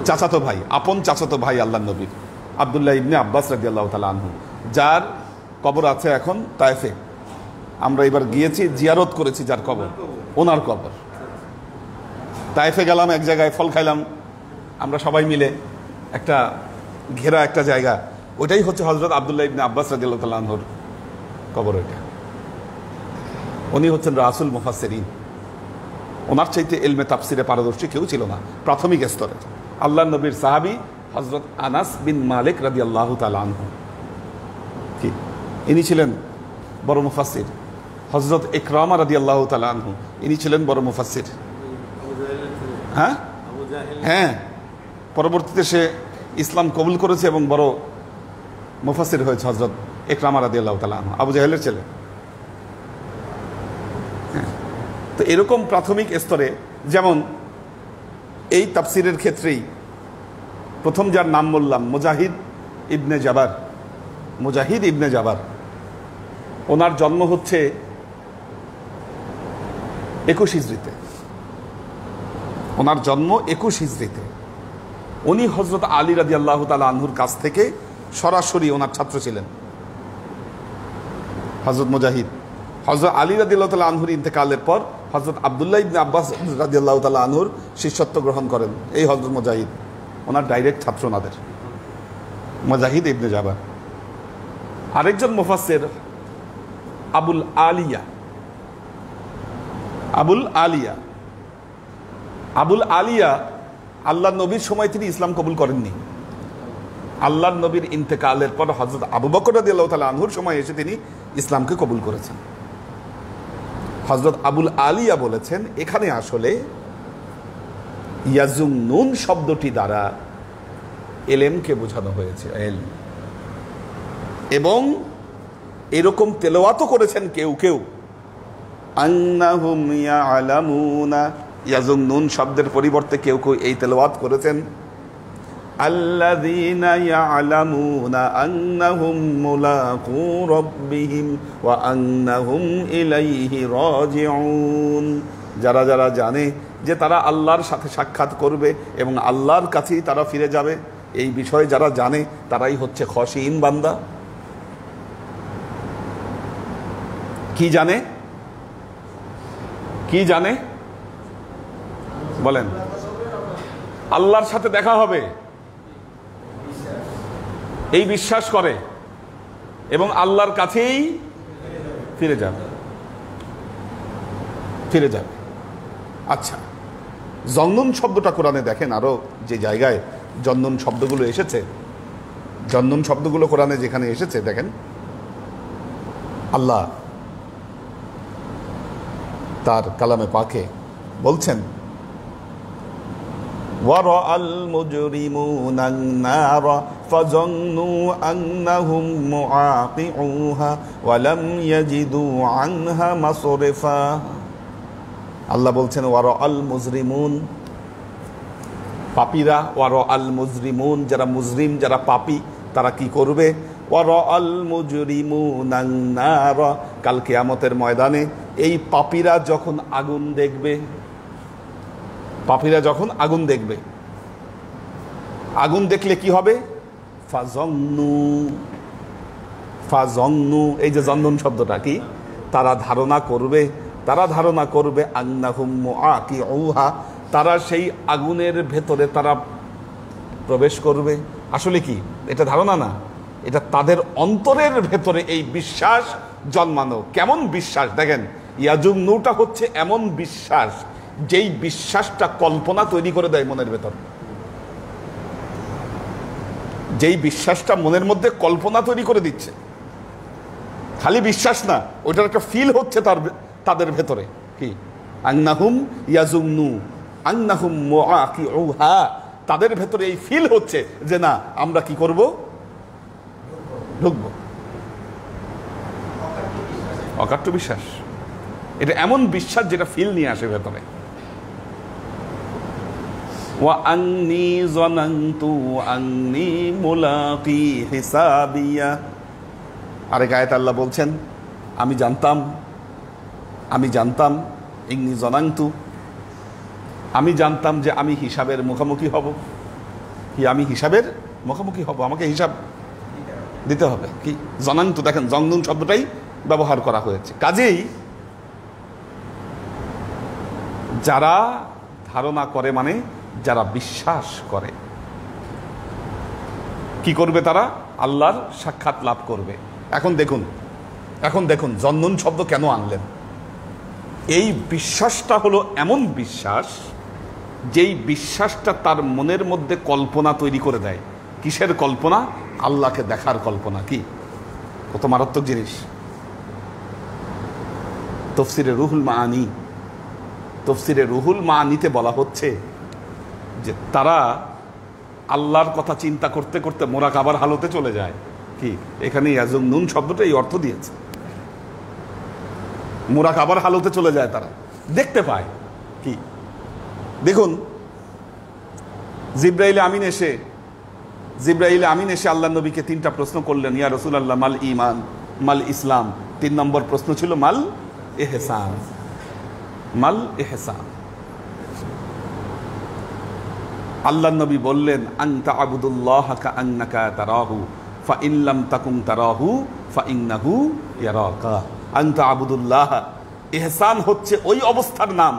চাচাতো ভাই, আপন চাচাতো ভাই আল্লাহ নবীর, আব্দুল্লাহ ইবনে আব্বাস রাদিয়াল্লাহু তাআলা আনহু, যার কবর আছে এখন তায়েফে। আমরা এবার গিয়েছি, জিয়ারত করেছি যার কবর, ওনার কবর। তায়েফে গেলাম, এক জায়গায় ফল খাইলাম আমরা সবাই মিলে, একটা ঘেরা একটা জায়গা, ওইটাই হচ্ছে হযরত আব্দুল্লাহ ইবনে আব্বাস রাদিয়াল্লাহু তাআলা আনহুর কবর। ওইটা উনি হচ্ছেন রাসূল মুফাসসিরিন। ওনার চাইতে ইলমে তাফসিরে পারদর্শী কেউ ছিল না প্রাথমিক স্তরে। আল্লাহর নবীর সাহাবী হযরত আনাস বিন মালিক রাদিয়াল্লাহু তাআলা আনহু, কি ইনি ছিলেন বড় মুফাসসির। হযরত ইকরামা রাদিয়াল্লাহু তাআলা আনহু, ইনি ছিলেন বড় মুফাসসির। হ্যাঁ হ্যাঁ, পরবর্তীতে সে ইসলাম কবুল করেছে এবং বড় মুফাসসির হয়েছে হযরত ইকরামা রাদিয়াল্লাহু তাআলা আনহু, আবু জাহেলের ছেলে। তো এরকম প্রাথমিক স্তরে, যেমন এই তাফসিরের ক্ষেত্রেই প্রথম যার নাম বললাম, মুজাহিদ ইবনে জাবার, মুজাহিদ ইবনে জাবার, ওনার জন্ম হচ্ছে 21 হিজরিতে। ওনার জন্ম 21 হিজরিতে। উনি হযরত আলী রাদিয়াল্লাহু তাআলা আনহুর কাছ থেকে সরাসরি ওনার ছাত্র ছিলেন। হযরত মুজাহিদ হযরত আলী রাদিয়াল্লাহু তাআলা আনহুর ইন্তেকালের পর হযরত আব্দুল্লাহ ইবনে আব্বাস রাদিয়াল্লাহু তাআলা আনহুর শিষ্যত্ব গ্রহণ করেন এই হযরত মুজাহিদ। ওনার ডাইরেক্ট ছাত্র ওনাদের, মুজাহিদ ইবনে জাবার। আরেকজন মুফাসসির আবুল আলিয়া, আবুল আলিয়া, আবুল আলিয়া আল্লাহর নবীর সময় তিনি ইসলাম কবুল করেননি। আল্লাহর নবীর ইন্তেকালের পর হযরত আবু বকর রাদিয়াল্লাহু তাআলা আনহুর সময় এসে তিনি ইসলামকে কবুল করেছেন। হযরত আবুল আলিয়া বলেছেন, এখানে আসলে ইয়াজুন্নুন শব্দটি দ্বারা এলেমকে বোঝানো হয়েছে, এলম। এবং এরকম তেলাওয়াতও করেছেন কেউ কেউ, আন্নাহুম ইয়ালামুনা, ইয়াজুন্নুন শব্দের পরিবর্তে কেউ কেউ এই তেলাওয়াত করেছেন, আল্লাযীনা ইয়ালামুনা আন্নাহুম মুলাকু রাব্বিহিম ওয়া আন্নাহুম ইলাইহি রাজিউন। যারা যারা জানে যে তারা আল্লাহর সাথে সাক্ষাৎ করবে এবং আল্লাহর কাছেই তারা ফিরে যাবে, এই বিষয়ে যারা জানে তারাই হচ্ছে খশিন বান্দা। কি জানে? কি জানে বলেন? আল্লাহর সাথে দেখা হবে এই বিশ্বাস করে এবং আল্লাহর কাছেই ফিরে যাবে, ফিরে যাবে। আচ্ছা, জন্নুন শব্দটা কোরআনে দেখেন, আরো যে জায়গায় জন্নুন শব্দগুলো এসেছে, জন্নুন শব্দগুলো কোরআনে যেখানে এসেছে দেখেন, আল্লাহ তার কালামে পাকে বলছেন, ওয়ারাআল মুজরিমুনা আন-নারা ফাযান্নু আন্নাহুম মুআকিউহা ওয়া লাম ইয়াজিদু আনহা মাসরিফা। আল্লাহ বলছেন ওয়ারাআল মুজরিমুন, পাপীরা, ওয়ারাআল মুজরিমুন যারা মুজরিম, যারা পাপী, তারা কি করবে? ওয়ারাআল মুজরিমুনা আন-নারা, কাল কিয়ামতের ময়দানে এই পাপীরা যখন আগুন দেখবে, পাপীরা যখন আগুন দেখবে, আগুন দেখলে কি হবে? ফাযান্নু, ফাযান্নু, এই যে জন্নুন শব্দটা কি, তারা ধারণা করবে তারা ধারণা করবে আন্নাহুম মুআকিউহা, তারা সেই আগুনের ভেতরে তারা প্রবেশ করবে। আসলে কি এটা ধারণা না, এটা তাদের অন্তরের ভেতরে এই বিশ্বাস জন্মানো। কেমন বিশ্বাস দেখেন, ইয়াজুন্নুটা হচ্ছে এমন বিশ্বাস যেই বিশ্বাসটা কল্পনা তৈরি করে দেয় মনের ভেতর, যেই বিশ্বাসটা মনের মধ্যে কল্পনা তৈরি করে দিচ্ছে। খালি বিশ্বাস না, ওইটার একটা ফিল হচ্ছে তাদের ভেতরে। কি আন্নাহুম ইয়াজুন্নু আন্নাহুম মুআকিউহা, তাদের ভেতরে এই ফিল হচ্ছে যে না আমরা কি করব, ঢুকবো। অকাট্য বিশ্বাস, এটা এমন বিশ্বাস যেটা ফিল নিয়ে আসে ভেতরে। ওয়া আন্নী যানানতু আন্নী মুলাকি হিসাবিয়া, আরেক আয়াতে আল্লাহ বলছেন আমি জানতাম ইন্নী যানানতু, আমি জানতাম যে আমি হিসাবের মুখোমুখি হব। কি আমি হিসাবের মুখোমুখি হব, আমাকে হিসাব দিতে হবে। কি জানান্তু, দেখেন জংনুন শব্দটাই ব্যবহার করা হয়েছে। কাজেই যারা ধারণা করে মানে যারা বিশ্বাস করে, কি করবে তারা? আল্লাহর সাক্ষাৎ লাভ করবে। এখন দেখুন জন্নুন শব্দ কেন আনলেন? এই বিশ্বাসটা হলো এমন বিশ্বাস যেই বিশ্বাসটা তার মনের মধ্যে কল্পনা তৈরি করে দেয়। কিসের কল্পনা? আল্লাহকে দেখার কল্পনা। কি কত মারাত্মক জিনিস। তাফসীরে রুহুল মাআনিতে বলা হচ্ছে যে তারা আল্লাহর কথা চিন্তা করতে করতে মুরাকাবার হালতে চলে যায়। কি এখানে ইয়াজুন্নুন শব্দটা এই অর্থ দিয়েছে, মুরাকাবার হালতে চলে যায়, তারা দেখতে পায়। কি দেখুন, জিব্রাইল আমিন এসে আল্লাহ নবীকে 3টা প্রশ্ন করলেন, ইয়া রাসূলুল্লাহ মাল ঈমান মাল ইসলাম। 3 নম্বর প্রশ্ন ছিল মাল ইহসান। আল্লাহ নবী বললেন আনতা আবুদুল্লাহ কাআন্নাকা তারাহু ফাইন লাম তাকুন তারাহু ফাইন্নাহু ইয়ারাকা। আনতা আবুদুল্লাহ, ইহসান হচ্ছে ওই অবস্থার নাম।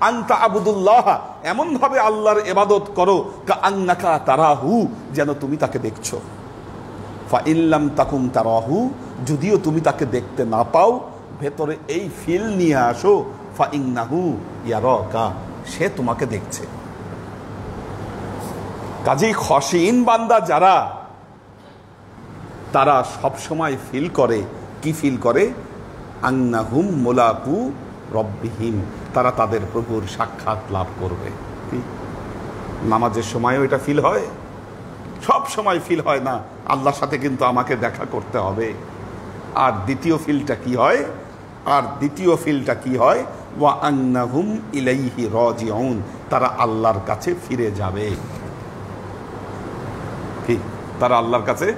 আনতা আবুদুল্লাহ, এমন ভাবে আল্লাহর ইবাদত করো কাআন্নাকা তারাহু, যেন তুমি তাকে দেখছো। ফাইন লাম তাকুন তারাহু, যদিও তুমি তাকে দেখতে না পাও, ভেতরে এই ফিল নিয়ে আসো ফাইন্নাহু ইয়ারাকা, সে তোমাকে দেখছে। কাজেই খশিন বান্দা যারা, তারা সবসময় ফিল করে, কি ফিল করে? আন্নাহুম মুলাকু রব্বিহিম, তারা তাদের প্রভুর সাক্ষাৎ লাভ করবে। কি নামাজের সময়ও এটা ফিল হয়? সব সময় ফিল হয় না, আল্লাহর সাথে কিন্তু আমাকে দেখা করতে হবে। আর দ্বিতীয় ফিলটা কি হয়? ওয়া আন্নাহুম ইলাইহি রাজিউন, তারা আল্লাহর কাছে ফিরে যাবে। কি তারা আল্লাহর কাছে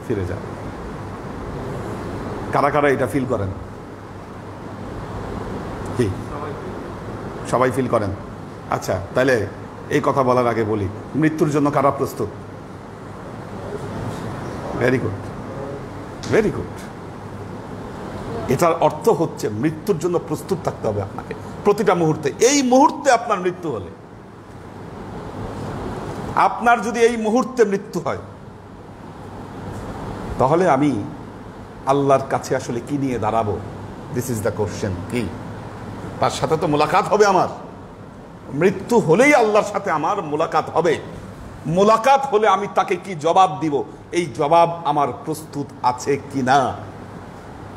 ফিরে যাবে। কারা কারা এটা ফিল করেন? কি সবাই ফিল করেন? আচ্ছা, তাহলে এই কথা বলার আগে বলি, মৃত্যুর জন্য কারা প্রস্তুত? Very good. এটার অর্থ হচ্ছে মৃত্যুর জন্য প্রস্তুত থাকতে হবে আপনাকে প্রতিটা মুহূর্তে। এই মুহূর্তে আপনার মৃত্যু হলে, আপনার যদি এই মুহূর্তে মৃত্যু হয়, তাহলে আমি আল্লাহর কাছে আসলে কি নিয়ে দাঁড়াবো? This is the question. কি তার সাথে তো মোলাকাত হবে আমার। মৃত্যু হলেই আল্লাহর সাথে আমার মোলাকাত হবে। মোলাকাত হলে আমি তাকে কি জবাব দিব, এই জবাব আমার প্রস্তুত আছে কিনা?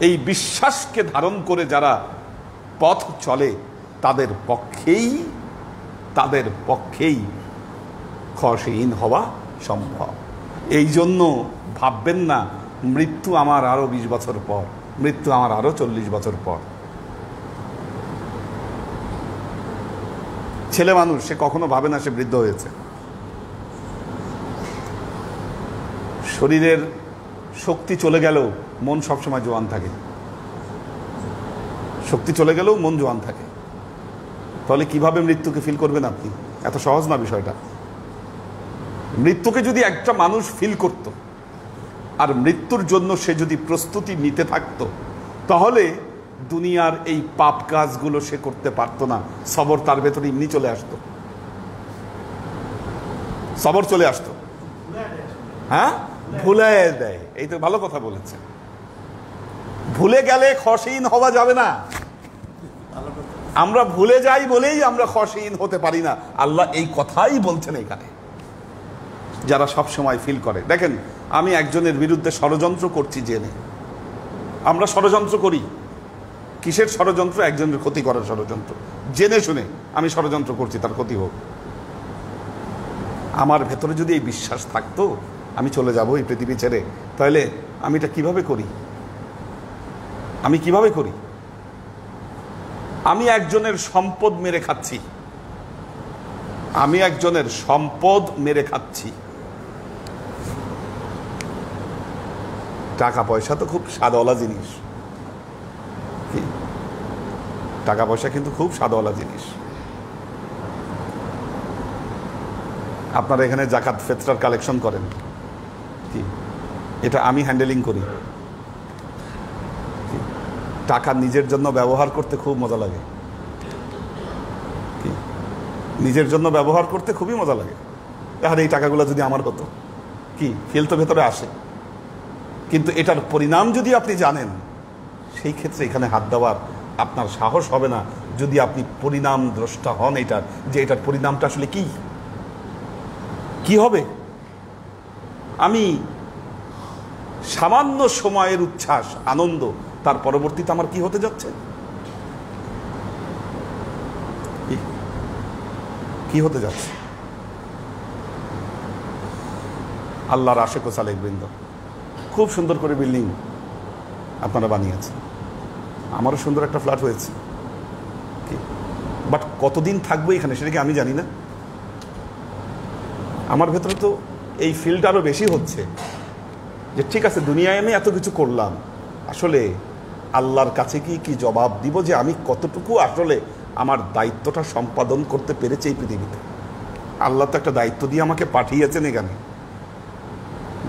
এই বিশ্বাসকে ধারণ করে যারা পথ চলে, তাদের পক্ষেই খশিন হওয়া সম্ভব। এই জন্য ভাববেন না মৃত্যু আমার আরো 20 বছর পর, মৃত্যু আমার আরো 40 বছর পর। ছেলে মানুষ, সে কখনো ভাবে না সে বৃদ্ধ হয়েছে। শরীরের শক্তি চলে গেলেও মন সবসময় জোয়ান থাকে। শক্তি চলে গেলেও মন জোয়ান থাকে। তাহলে কিভাবে মৃত্যুকে ফিল করবেন আপনি? এত সহজ না বিষয়টা। মৃত্যুকে যদি একটা মানুষ ফিল করত আর মৃত্যুর জন্য সে যদি প্রস্তুতি নিতে থাকতো, তাহলে দুনিয়ার এই পাপ কাজগুলো সে করতে পারতো না, সবর তার ভেতরে এমনি চলে আসতো, সবর চলে আসতো। হ্যাঁ, ভুলে দেয়, এই তো ভালো কথা বলেছে। ভুলে গেলে খসিন হওয়া যাবে না। আমরা ভুলে যাই বলেই আমরা খসিন হতে পারি না। আল্লাহ এই কথাই বলছেন এখানে, যারা সব সময় ফিল করে। দেখেন, আমি একজনের বিরুদ্ধে ষড়যন্ত্র করছি জেনে, আমরা ষড়যন্ত্র করি। কিসের ষড়যন্ত্র? একজনের ক্ষতি করার ষড়যন্ত্র। জেনে শুনে আমি ষড়যন্ত্র করছি তার ক্ষতি হোক। আমার ভেতরে যদি এই বিশ্বাস থাকতো আমি চলে যাব এই পৃথিবী ছেড়ে, তাহলে আমি এটা কিভাবে করি? আমি কিভাবে করি? আমি একজনের সম্পদ মেরে খাচ্ছি, আমি একজনের সম্পদ মেরে খাচ্ছি। টাকা পয়সা তো খুব স্বাদওয়ালা জিনিস, টাকা পয়সা কিন্তু খুব স্বাদওয়ালা জিনিস। আপনারা এখানে জাকাত ফিতরার কালেকশন করেন, কি এটা আমি হ্যান্ডেলিং করি। টাকা নিজের জন্য ব্যবহার করতে খুব মজা লাগে, কি নিজের জন্য ব্যবহার করতে খুবই মজা লাগে। আর এই টাকাগুলো যদি আমার হতো, কি ফিল তো ভেতরে আসে। কিন্তু এটার পরিণাম যদি আপনি জানেন, সেই ক্ষেত্রে এখানে হাত দেওয়ার আপনার সাহস হবে না, যদি আপনি পরিণাম দ্রষ্টা হন এটার, যে এটার পরিণামটা আসলে কি কি হবে। আমি সামান্য সময়ের উচ্ছ্বাস, আনন্দ, তার পরবর্তীতে আমার কি হতে যাচ্ছে, কি হতে যাচ্ছে। আল্লাহর আশেক ও সালেক বৃন্দ, খুব সুন্দর করে বিল্ডিং আপনারা বানিয়েছেন, আমারও সুন্দর একটা ফ্ল্যাট হয়েছে, বাট কতদিন থাকবো এখানে সেটা কি আমি জানি না। আমার ভেতরে তো এই ফিলটা আরো বেশি হচ্ছে যে ঠিক আছে, দুনিয়ায় আমি এত কিছু করলাম, আসলে আল্লাহর কাছে কি জবাব দিব যে আমি কতটুকু আসলে আমার দায়িত্বটা সম্পাদন করতে পেরেছি এই পৃথিবীতে। আল্লাহ তো একটা দায়িত্ব দিয়ে আমাকে পাঠিয়েছেন এখানে,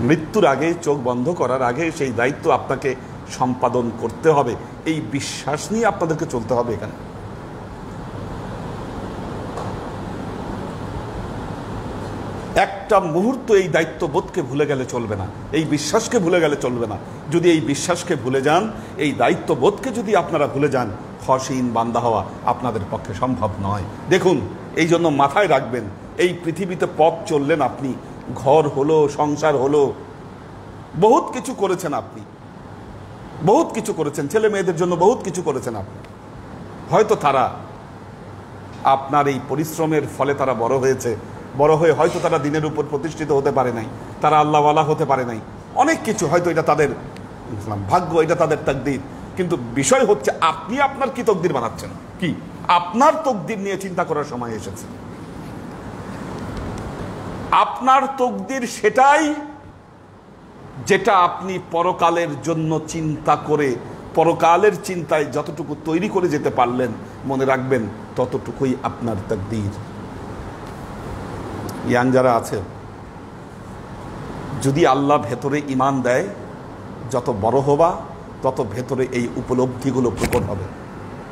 মৃত্যুর আগে, চোখ বন্ধ করার আগে সেই দায়িত্ব আপনাকে সম্পাদন করতে হবে। এই বিশ্বাস নিয়ে আপনাদেরকে চলতে হবে এখানে। একটা মুহূর্ত এই দায়িত্ববোধকে ভুলে গেলে চলবে না, এই বিশ্বাসকে ভুলে গেলে চলবে না। যদি এই বিশ্বাসকে ভুলে যান, এই দায়িত্ববোধকে যদি আপনারা ভুলে যান, খসিন বান্দা হওয়া আপনাদের পক্ষে সম্ভব নয়। দেখুন, এই জন্য মাথায় রাখবেন, এই পৃথিবীতে পথ চললেন আপনি, ঘর হলো, সংসার হলো, বহুত কিছু করেছেন আপনি, বহুত কিছু করেছেন, ছেলে মেয়েদের জন্য বহুত কিছু করেছেন আপনি। হয়তো তারা আপনার এই পরিশ্রমের ফলে তারা বড় হয়েছে, বড় হয়ে হয়তো তারা দিনের উপর প্রতিষ্ঠিত হতে পারে নাই, তারা আল্লাহওয়ালা হতে পারে নাই, অনেক কিছু, হয়তো এটা তাদের ভাগ্য, এটা তাদের তাকদীর। কিন্তু বিষয় হচ্ছে আপনি আপনার কি তকদির বানাচ্ছেন, কি আপনার তকদির নিয়ে চিন্তা করার সময় এসেছে। আপনার তকদির সেটাই যেটা আপনি পরকালের জন্য চিন্তা করে, পরকালের চিন্তায় যতটুকু তৈরি করে যেতে পারলেন, মনে রাখবেন ততটুকুই আপনার তাকদীর। ইয়াং যারা আছে, যদি আল্লাহ ভেতরে ঈমান দেয়, যত বড় হবা তত ভেতরে এই উপলব্ধিগুলো প্রকট হবে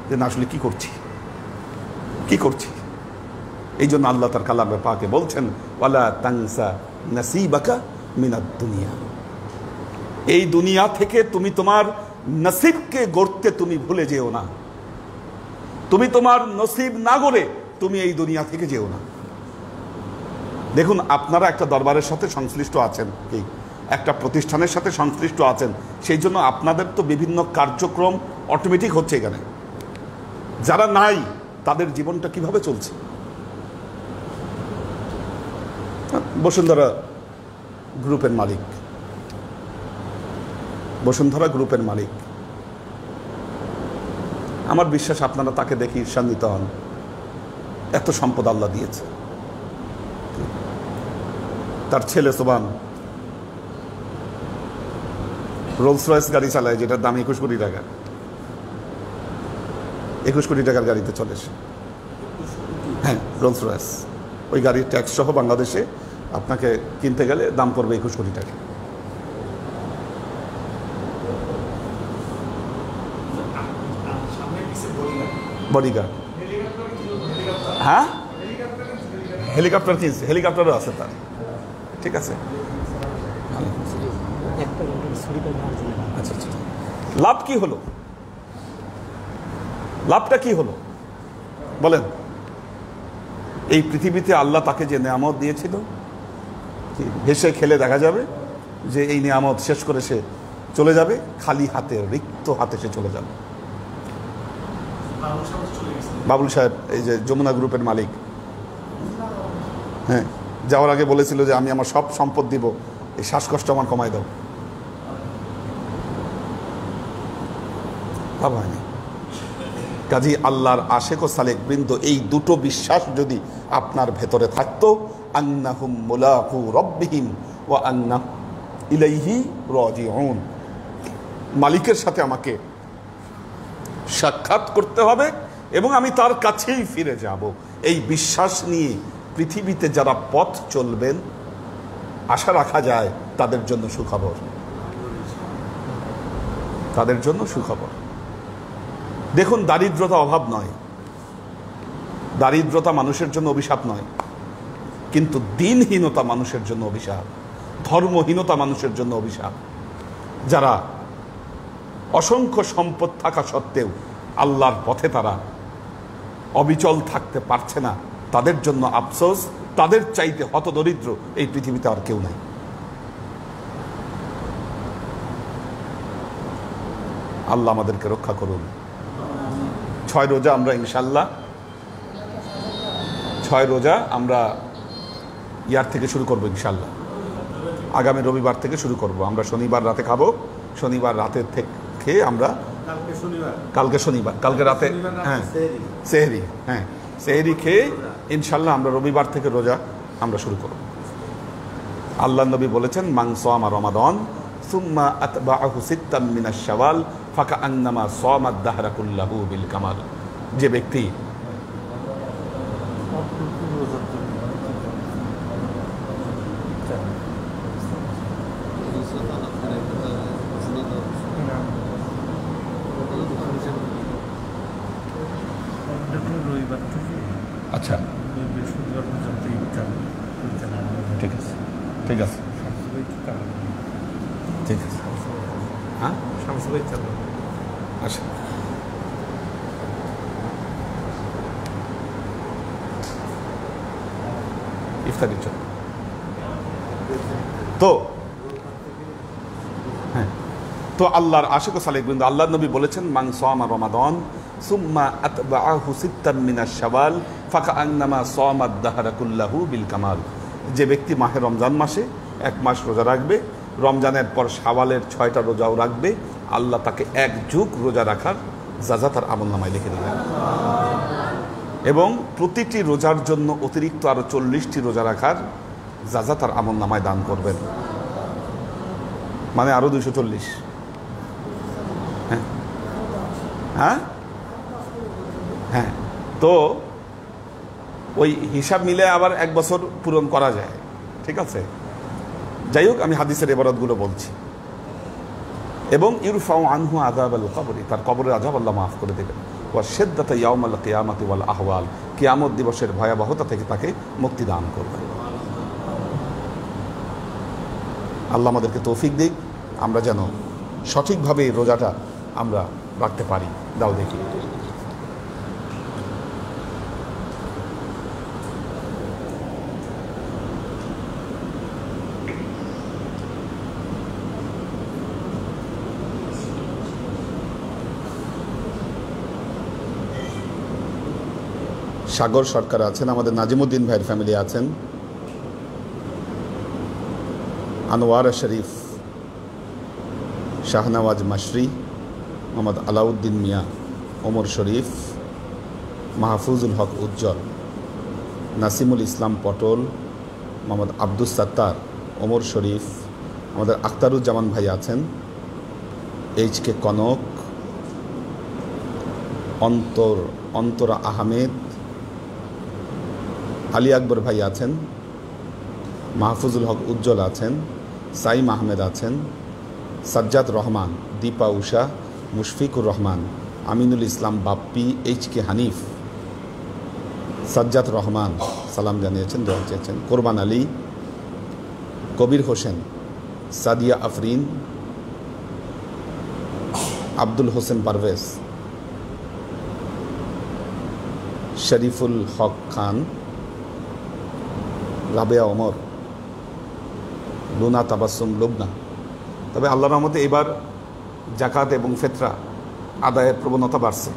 যে না, আসলে কি করছি, কি করছি। এই জন্য আল্লাহ তার কালামে পাকে বলছেন, ওয়ালা তানসা নাসিবাকা মিনাদ দুনিয়া। এই দুনিয়া থেকে তুমি তোমার নসিবকে গড়তে তুমি ভুলে যেও না। তুমি তোমার নসিব না গড়ে তুমি এই দুনিয়া থেকে যেও না। দেখুন, আপনারা একটা দরবারের সাথে সংশ্লিষ্ট আছেন, কি একটা প্রতিষ্ঠানের সাথে সংশ্লিষ্ট আছেন, সেই জন্য আপনাদের তো বিভিন্ন কার্যক্রম অটোমেটিক হচ্ছে এখানে। যারা নাই তাদের জীবনটা কিভাবে চলছে। বসুন্ধরা গ্রুপের মালিক, বসুন্ধরা গ্রুপের মালিক, আমার বিশ্বাস আপনারা তাকে দেখে ঈর্ষান্বিত হন, এত সম্পদ আল্লাহ দিয়েছে। তার ছেলে সোবান রোলস রয়েস গাড়ি চালায়, যেটার দাম 21 কোটি টাকা, 21 কোটি টাকার গাড়িতে চলে সে। হ্যাঁ, রোলস রয়েস, ওই গাড়ির ট্যাক্স সহ বাংলাদেশে আপনাকে কিনতে গেলে দাম পড়বে 21 কোটি টাকা। বডিগার্ড। হ্যাঁ, হেলিকপ্টার কিনছে, হেলিকপ্টারও আছে তার। ঠিক আছে, আচ্ছা আচ্ছা। লাভ কি হলো? লাভটা কি হলো বলেন? এই পৃথিবীতে আল্লাহ তাকে যে নিয়ামত দিয়েছিল, হেসে খেলে দেখা যাবে যে এই নিয়ামত শেষ করে সে চলে যাবে খালি হাতে, রিক্ত হাতে সে চলে যাবে। বাবুল সাহেব, এই যে যমুনা গ্রুপের মালিক, হ্যাঁ, যাওয়ার আগে বলেছিল যে আমি আমার সব সম্পদ দিব, এই শ্বাসকষ্ট আমার কমাই দাও। লাভ হয়নি। কাজী আল্লাহর আশেক ও সালেক বৃন্দ, এই দুটো বিশ্বাস যদি আপনার ভেতরে থাকতো, আন্নাহুম মুলাকু রব্বিহিম ওয়া আন্না ইলাইহি রাজিউন, মালিকের সাথে আমাকে সাক্ষাৎ করতে হবে এবং আমি তার কাছেই ফিরে যাব, এই বিশ্বাস নিয়ে পৃথিবীতে যারা পথ চলবেন, আশা রাখা যায় তাদের জন্য সুখবর, তাদের জন্য সুখবর। দেখুন, দারিদ্রতা অভাব নয়, দারিদ্রতা মানুষের জন্য অভিশাপ নয়, কিন্তু দিনহীনতা মানুষের জন্য অভিশাপ, ধর্মহীনতা মানুষের জন্য অভিশাপ। যারা অসংখ্য সম্পদ থাকা সত্ত্বেও আল্লাহর পথে তারা অবিচল থাকতে পারছে না, তাদের জন্য আফসোস, তাদের চাইতে হতদরিদ্র এই পৃথিবীতে আর কেউ নাই। আল্লাহ আমাদেরকে রক্ষা করুন। 6 রোজা আমরা ইনশাল্লাহ, 6 রোজা আমরা ইয়ার থেকে শুরু করবো ইনশাল্লাহ, আগামী রবিবার থেকে শুরু করব। আমরা শনিবার রাতে খাবো, শনিবার রাতের থেকে খেয়ে আমরা কালকে শনিবার, কালকে রাতে, হ্যাঁ সেহরি, হ্যাঁ সেহরি খেয়ে ইনশাল্লাহ আমরা রবিবার থেকে রোজা আমরা শুরু করব। আল্লাহ নবী বলেছেন, মান সামা রমাদান সুম্মা আতবাআহু সিত্তাম মিনাশ শাওয়াল ফাকাআন্নামা সামাদ দাহরা কুল্লাহু বিল কামাল। যে ব্যক্তি আচ্ছা ঠিক আছে, ঠিক আছে, ঠিক আছে, হ্যাঁ আচ্ছা। ইফতারির জন্য তো, হ্যাঁ, তো আল্লাহর আশিক ও সালেক বৃন্দ, আল্লাহ নবী বলেছেন, মান সামা রমাদান সুম্মা আতবাআহু সিত্তাম মিনাশ শাওয়াল ফাকাআন্নামা সামাদ দাহরা কুল্লাহু বিল কামাল। যে ব্যক্তি মাহে রমজান মাসে 1 মাস রোজা রাখবে, রমজানের পর শাওয়ালের 6টা রোজাও রাখবে, আল্লাহ তাকে 1 যুগ রোজা রাখার যাজা তার আমলনামায় লিখে দেবেন এবং প্রতিটি রোজার জন্য অতিরিক্ত আরো 40টি রোজা রাখার যাজা তার আমলনামায় দান করবেন, মানে আরো 240। হ্যাঁ হ্যাঁ হ্যাঁ, তো ওই হিসাব মিলে আবার 1 বছর পূরণ করা যায়। ঠিক আছে, যাই হোক, আমি হাদিসের ইবারতগুলো বলছি। এবং ইরফাউ আনহু আযাবাল কবর, তার কবরের আযাব আল্লাহ মাফ করে দেবেন। ওয়া শিদ্দাতা ইয়াউমাল কিয়ামাতি ওয়াল আহওয়াল, কিয়ামত দিবসের ভয়াবহতা থেকে তাকে মুক্তি দান করবেন। আল্লাহ আমাদেরকে তৌফিক দিক, আমরা যেন সঠিকভাবে এই রোজাটা আমরা রাখতে পারি। দাও দেখি। সাগর সরকার আছেন, আমাদের নাজিমুদ্দিন ভাইয়ের ফ্যামিলি আছেন, আনোয়ারা শরীফ, শাহনওয়াজ মাশরি, মোহাম্মদ আলাউদ্দিন মিয়া, ওমর শরীফ, মাহফুজুল হক উজ্জ্বল, নাসিমুল ইসলাম পটল, মোহাম্মদ আব্দুস সাত্তার, ওমর শরীফ, আমাদের আখতারুজ্জামান ভাই আছেন, এইচ.কে কনক, অন্তরা আহমেদ, আলী আকবর ভাই আছেন, মাহফুজুল হক উজ্জ্বল আছেন, সাইম আহমেদ আছেন, সাজ্জাদ রহমান, দীপা উষা, মুশফিকুর রহমান, আমিনুল ইসলাম বাপ্পি, এইচ.কে. হানিফ, সাজ্জাদ রহমান সালাম জানিয়েছেন, দোয়া চেয়েছেন। কোরবান আলী, কবির হোসেন, সাদিয়া আফরিন, আব্দুল হোসেন পারভেজ, শরীফুল হক খান, রাবেয়া ওমর, লুনা তাবাসসুম লুবনা। তবে আল্লাহর রহমতে এবার জাকাত এবং ফিতরা আদায়ের প্রবণতা বাড়ছে,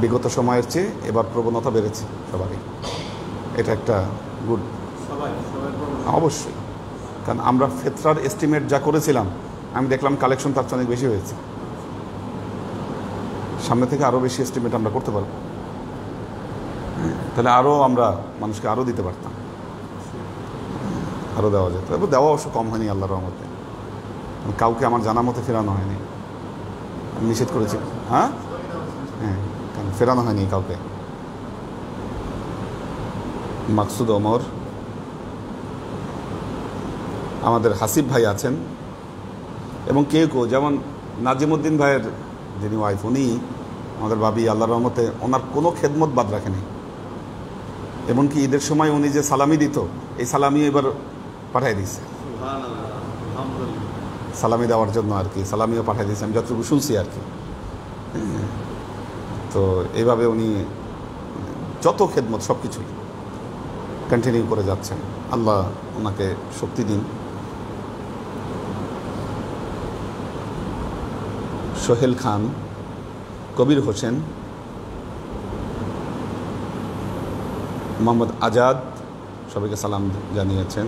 বিগত সময়ের চেয়ে এবার প্রবণতা বেড়েছে সবারই। এটা একটা গুড, অবশ্যই। কারণ আমরা ফিতরার এস্টিমেট যা করেছিলাম, আমি দেখলাম কালেকশন তার চেয়ে অনেক বেশি হয়েছে। সামনে থেকে আরও বেশি এস্টিমেট আমরা করতে পারবো, তাহলে আরও আমরা মানুষকে আরও দিতে পারতাম, আরও দেওয়া যেত। এবার দেওয়া অবশ্য কম হয়নি আল্লাহর রহমতে, কাউকে আমার জানা মতে ফেরানো হয়নি, আমি নিষেধ করেছি। হ্যাঁ, কারণ ফেরানো হয়নি কাউকে। মাকসুদ ওমর, আমাদের হাসিব ভাই আছেন, এবং কেউ কেউ যেমন নাজিমুদ্দিন ভাইয়ের যিনি ওয়াইফ, উনি আমাদের ভাবি, আল্লাহর রহমতে ওনার কোনো খেদমত বাদ রাখেনি। এমনকি ঈদের সময় উনি যে সালামি দিত, এই সালামি এবার পাঠিয়ে দিয়েছে, সালামি দেওয়ার জন্য আর কি, সালামিও পাঠিয়ে দিয়েছে, আমি যতটুকু শুনছি আর কি। তো এইভাবে উনি যত খেদমত সব কিছুই কন্টিনিউ করে যাচ্ছেন, আল্লাহ ওনাকে শক্তি দিন। সোহেল খান, কবির হোসেন, মোহাম্মদ আজাদ সবাইকে সালাম জানিয়েছেন।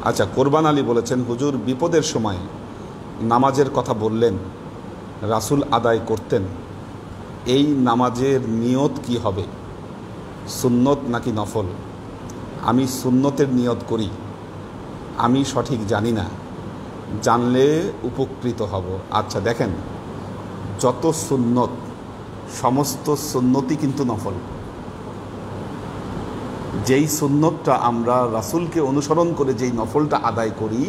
আচ্ছা, কোরবান আলী বলেছেন, হুজুর বিপদের সময় নামাজের কথা বললেন, রাসূল আদায় করতেন, এই নামাজের নিয়ত কি হবে, সুন্নত নাকি নফল? আমি সুন্নতের নিয়ত করি, আমি সঠিক জানি না, জানলে উপকৃত হব। আচ্ছা দেখেন, যত সুন্নত, সমস্ত সুন্নতই কিন্তু নফল। যেই সুন্নতটা আমরা রাসূলকে অনুসরণ করে যেই নফলটা আদায় করি,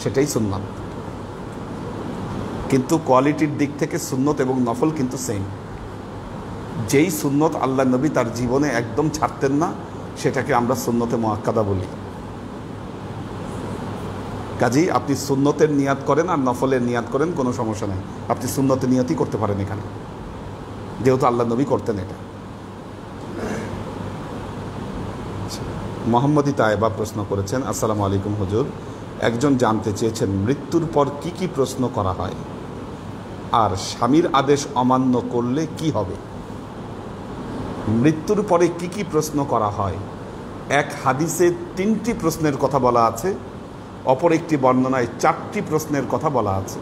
সেটাই সুন্নত। কিন্তু কোয়ালিটির দিক থেকে সুন্নত এবং নফল কিন্তু সেম। যেই সুন্নত আল্লাহ নবী তার জীবনে একদম ছাড়তেন না, সেটাকে আমরা সুন্নতে মুআক্কাদা বলি। কাজেই আপনি সুন্নতের নিয়াত করেন আর নফলের নিয়াত করেন, কোনো সমস্যা নেই, আপনি সুন্নতের নিয়াতই করতে পারেন এখানে, যেহেতু আল্লাহ নবী করতেন এটা। মোহাম্মদী তায়েবা প্রশ্ন করেছেন, আসসালামু আলাইকুম হুজুর, একজন জানতে চেয়েছেন মৃত্যুর পর কি কি প্রশ্ন করা হয়, আর স্বামীর আদেশ অমান্য করলে কি হবে? মৃত্যুর পরে কি কি প্রশ্ন করা হয়? এক হাদিসে 3টি প্রশ্নের কথা বলা আছে, অপর একটি বর্ণনায় 4টি প্রশ্নের কথা বলা আছে।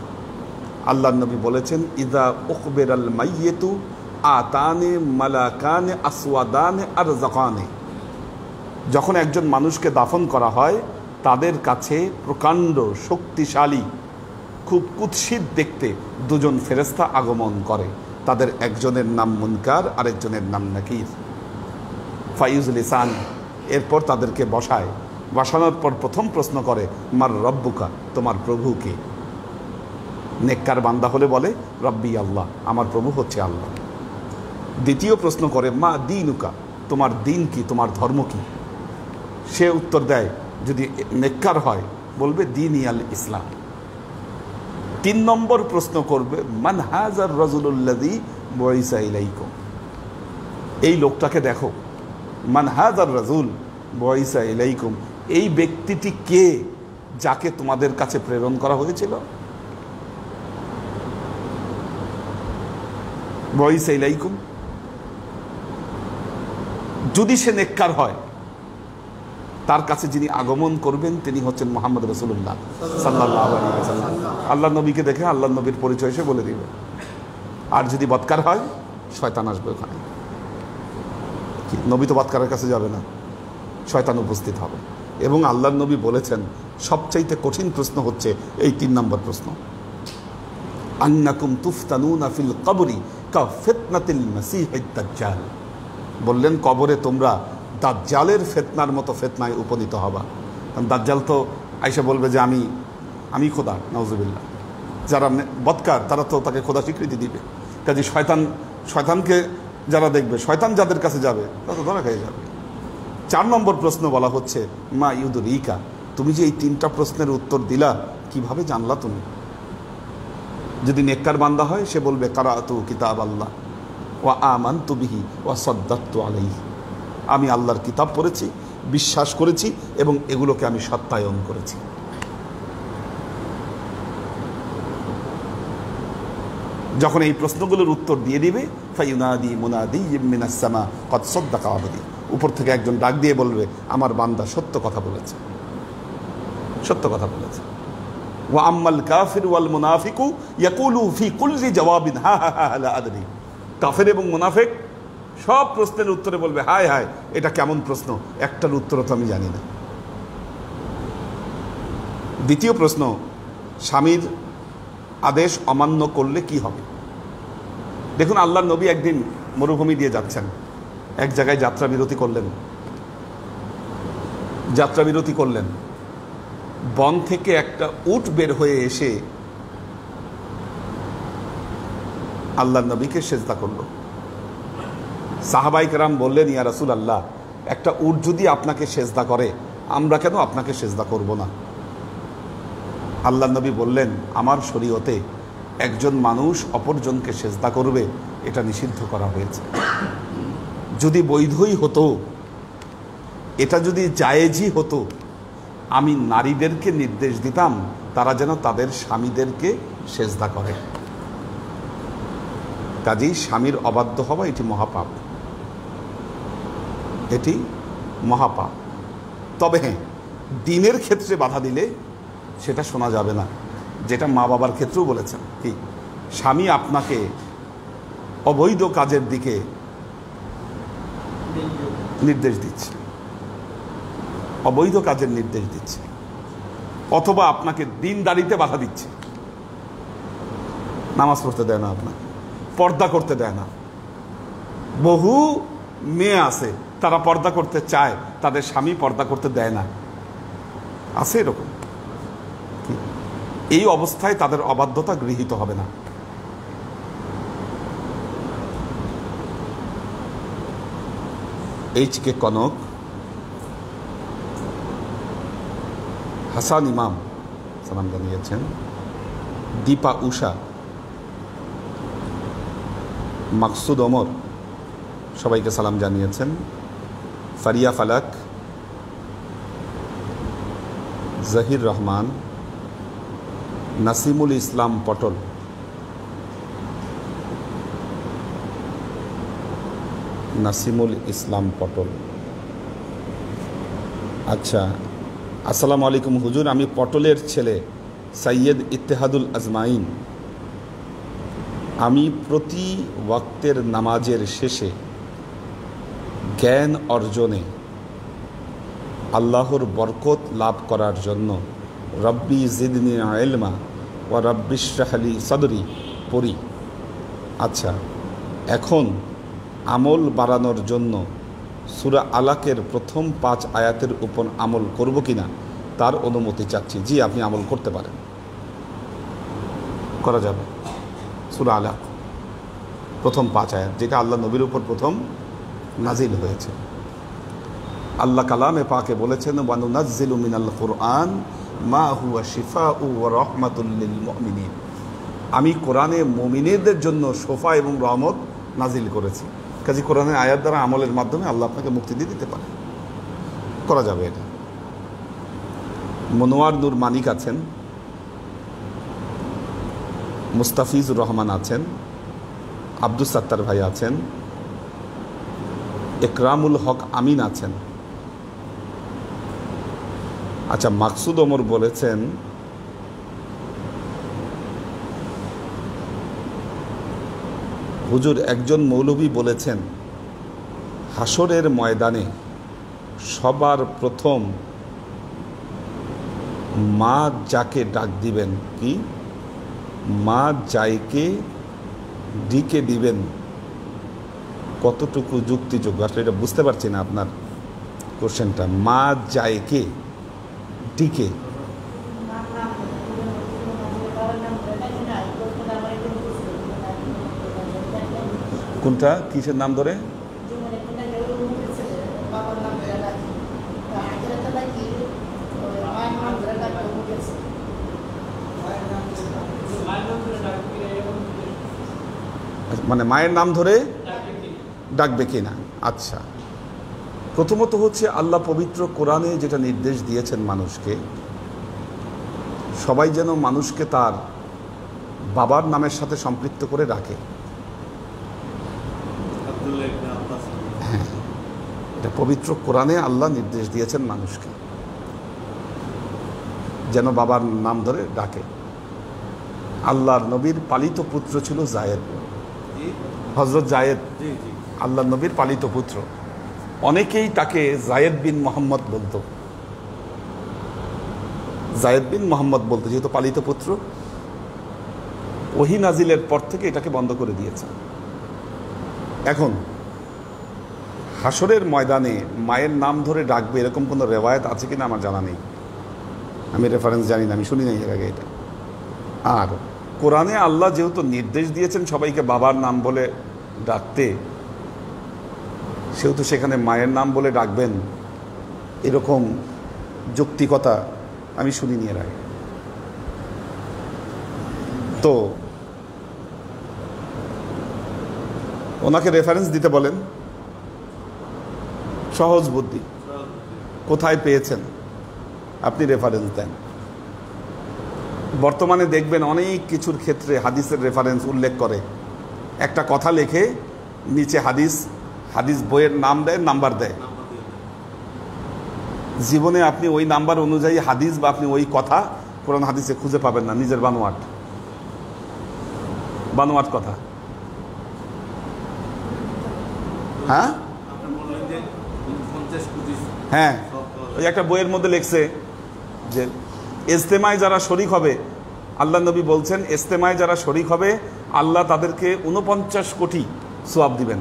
আল্লাহ নবী বলেছেন, ইদা উখবিরাল মাইয়িতু আতানে মালাকানে আসওয়াদানে আরযাকানে। যখন একজন মানুষকে দাফন করা হয়, তাদের কাছে প্রকাণ্ড শক্তিশালী, খুব কুৎসিত দেখতে দুজন ফেরেশতা আগমন করে। তাদের একজনের নাম মুনকার, আরেকজনের নাম নাকির। ফাইজুল ইসান, এরপর তাদেরকে বসায়, বসানোর পর প্রথম প্রশ্ন করে, মার রব্বুকা, তোমার প্রভু কে? নেককার বান্দা হলে বলে, রব্বি আল্লাহ, আমার প্রভু হচ্ছে আল্লাহ। দ্বিতীয় প্রশ্ন করে, মা দীনুকা, তোমার দিন কি, তোমার ধর্ম কি? সে উত্তর দেয়, যদি নেককার হয় বলবে দীনি আল ইসলাম। 3 নম্বর প্রশ্ন করবে, মান হাজার রাজুলুল্লাযী বুইসা ইলাইকুম, এই লোকটাকে দেখো, মান হাজার রাজুল বুইসা ইলাইকুম, এই ব্যক্তিটি কে যাকে তোমাদের কাছে প্রেরণ করা হয়েছিল? বুইসা ইলাইকুম। যদি সে নেককার হয়, তার কাছে যিনি আগমন করবেন তিনি হচ্ছেন মুহাম্মদ রাসূলুল্লাহ সাল্লাল্লাহু আলাইহি ওয়াসাল্লাম। আল্লাহ নবীকে দেখে আল্লাহ নবীর পরিচয় সে বলে দিবে। আর যদি বদকার হয়, শয়তান আসবে ওখানে। নবী তো বদকারের কাছে যাবে না, শয়তান উপস্থিত হবে। এবং আল্লাহ নবী বলেছেন, সবচাইতে কঠিন প্রশ্ন হচ্ছে এই 3 নম্বর প্রশ্ন, আন্নাকুম তুফতানুনা ফিল কবরি কা ফিতনাতিল মাসীহিদ দাজ্জাল। বললেন, কবরে তোমরা দাজ্জালের ফিতনার মতো ফিতনায় উপনীত হবা। কারণ দাজ্জাল তো আইসা বলবে যে আমি খোদা, নাউজুবিল্লাহ। যারা বদকার তারা তো তাকে খোদা স্বীকৃতি দিবে। কাজে শয়তানকে যারা দেখবে, শয়তান যাদের কাছে যাবে তা তো ধরা খেয়ে যাবে। 4 নম্বর প্রশ্ন বলা হচ্ছে মা ইউদরিকা, তুমি যে এই 3টা প্রশ্নের উত্তর দিলা কিভাবে জানলা তুমি? যদি নেককার বান্দা হয় সে বলবে কারাতু কিতাব আল্লাহ ওয়া আমানতু বিহি ওয়া সাদ্দাকতু আলাইহি, আমি আল্লাহর কিতাব পড়েছি, বিশ্বাস করেছি এবং এগুলোকে আমি সত্যায়ন করেছি। যখন এই প্রশ্নগুলোর উত্তর দিয়ে দিবে ফায়ুনাদি মুনাদি মিনাস সামা ক্বাদ সাদ্দাকা আবদি, উপর থেকে একজন ডাক দিয়ে বলবে আমার বান্দা সত্য কথা বলেছে, সত্য কথা বলেছে। ওয়া আম্মাল কাফির ওয়াল মুনাফিকু ইয়াকুলু ফি কুল্লি জাওয়াবিন হা হা হা লা আদরি, কাফের এবং মুনাফিক সব প্রশ্নের উত্তরে বলবে হায় হায় এটা কেমন প্রশ্ন, একটার উত্তর তো আমি জানি না। দ্বিতীয় প্রশ্ন, স্বামীর আদেশ অমান্য করলে কি হবে? দেখুন, আল্লাহর নবী একদিন মরুভূমি দিয়ে যাচ্ছেন, এক জায়গায় যাত্রা বিরতি করলেন। বন থেকে একটা উট বের হয়ে এসে আল্লাহর নবীকে সেজদা করল। সাহাবায়ে কেরাম বললেন ইয়া রাসূলুল্লাহ, একটা উট যদি আপনাকে সেজদা করে আমরা কেন আপনাকে সেজদা করব না? আল্লাহর নবী বললেন আমার শরীয়তে একজন মানুষ অপরজনকে সেজদা করবে এটা নিষিদ্ধ করা হয়েছে। যদি বৈধই হতো, এটা যদি জায়েজই হতো, আমি নারীদেরকে নির্দেশ দিতাম তারা যেন তাদের স্বামীদেরকে সেজদা করে। কাজেই স্বামীর অবাধ্য হওয়া এটি মহাপাপ, এটি মহাপাপ। তবে হ্যাঁ, দিনের ক্ষেত্রে বাধা দিলে সেটা শোনা যাবে না, যেটা মা বাবার ক্ষেত্রেও বলেছেন। কি, স্বামী আপনাকে অবৈধ কাজের দিকে নির্দেশ দিচ্ছে, অবৈধ কাজের নির্দেশ দিচ্ছে, অথবা আপনাকে দিনদারিতে বাধা দিচ্ছে, নামাজ পড়তে দেয় না, আপনাকে পর্দা করতে দেয় না। বহু মেয়ে আছে তারা পর্দা করতে চায়, তাদের স্বামী পর্দা করতে দেয় না, আছে এরকম। এই অবস্থায় তাদের অবাধ্যতা গৃহীত হবে না। এইচ.কে কনক, হাসান ইমাম সালাম জানিয়েছেন, দীপা উষা, মাকসুদ ওমর সবাইকে সালাম জানিয়েছেন, ফারিয়া ফালাক, জহির রহমান, নাসিমুল ইসলাম পটল, নাসিমুল ইসলাম পটল। আচ্ছা, আসসালামু আলাইকুম হুজুর, আমি পটলের ছেলে সৈয়দ ইত্তেহাদুল আজমাইন। আমি প্রতি ওয়াক্তের নামাজের শেষে জ্ঞান অর্জনে আল্লাহর বরকত লাভ করার জন্য রব্বি জিদনি ইলমা ওয়া রব্বি ইশরাহ লি সাদরি পড়ি। আচ্ছা, এখন আমল বাড়ানোর জন্য সূরা আলাকের প্রথম 5 আয়াতের উপর আমল করব কিনা তার অনুমতি চাচ্ছি। জি, আপনি আমল করতে পারেন, করা যাবে। সূরা আলাক প্রথম 5 আয়াত, যেটা আল্লাহ নবীর উপর প্রথম নাজিল হয়েছে। আল্লাহ কালামে পাকে বলেছেন ওয়ানুনাজ্জিলু মিনাল কুরআন মা হুয়া শিফাউ ওয়া রাহমাতুল লিল মুমিনিন। আমি কোরআনে মুমিনদের জন্য শফা এবং রহমত নাজিল করেছি। কাজে কোরআনের আয়াত দ্বারা আমলের মাধ্যমে আল্লাহ আপনাকে মুক্তি দিয়ে দিতে পারে, করা যাবে এটা। মনোয়ার নূর মানিক আছেন, মুস্তাফিজুর রহমান আছেন, আব্দুস সাত্তার ভাই আছেন, একরামুল হক আমিন আছেন। আচ্ছা, মাকসুদ ওমর বলেছেন হুজুর, একজন মৌলভী বলেছেন হাসরের ময়দানে সবার প্রথম মা যাকে ডাক দিবেন, কি মা যাইকে ডিকে দিবেন, কতটুকু যুক্তিযোগ্য? আসলে এটা বুঝতে পারছি না আপনার কোশ্চেনটা। মা যাইকে ডিকে, কোনটা কিসের নাম ধরে? মানে মায়ের নাম ধরে ডাকবে কিনা? আচ্ছা, প্রথমত হচ্ছে আল্লাহ পবিত্র কোরআনে যেটা নির্দেশ দিয়েছেন মানুষকে, সবাই যেন মানুষকে তার বাবার নামের সাথে সম্পৃক্ত করে রাখে। হ্যাঁ, এটা পবিত্র কোরআনে আল্লাহ নির্দেশ দিয়েছেন মানুষকে যেন বাবার নাম ধরে ডাকে। আল্লাহর নবীর পালিত পুত্র ছিল জায়েদ, হযরত জায়েদ আল্লাহর নবীর পালিত পুত্র। অনেকেই তাকে জায়েদ বিন মোহাম্মদ বলতো, জায়েদ বিন মোহাম্মদ বলতো, যেহেতু পালিত পুত্র। ওহী নাজিলের পর থেকে এটাকে বন্ধ করে দিয়েছে। এখন হাসরের ময়দানে মায়ের নাম ধরে ডাকবে এরকম কোনো রেওয়ায়েত আছে কিনা আমার জানা নেই, আমি রেফারেন্স জানি না, আমি শুনি নাই এর আগে এটা। আর কোরআনে আল্লাহ যেহেতু নির্দেশ দিয়েছেন সবাইকে বাবার নাম বলে ডাকতে, সেহেতু সেখানে মায়ের নাম বলে ডাকবেন এরকম যৌক্তিকতা আমি শুনিনি এর আগে। তো ওনাকে রেফারেন্স দিতে বলেন, সহজ বুদ্ধি, কোথায় পেয়েছেন আপনি রেফারেন্স দেন। বর্তমানে দেখবেন অনেক কিছুর ক্ষেত্রে হাদিসের রেফারেন্স উল্লেখ করে, একটা কথা লেখে নিচে হাদিস বইয়ের নাম দেয়, নাম্বার দেয়। জীবনে আপনি ওই নাম্বার অনুযায়ী হাদিস বা আপনি ওই কথা কোরআন হাদিসে খুঁজে পাবেন না, নিজের বানোয়াট কথা। হ্যাঁ হ্যাঁ, ওই একটা বইয়ের মধ্যে লেখছে যে ইজতেমায় যারা শরীক হবে, আল্লাহ নবী বলছেন ইজতেমায় যারা শরীক হবে আল্লাহ তাদেরকে 49 কোটি সওয়াব দিবেন।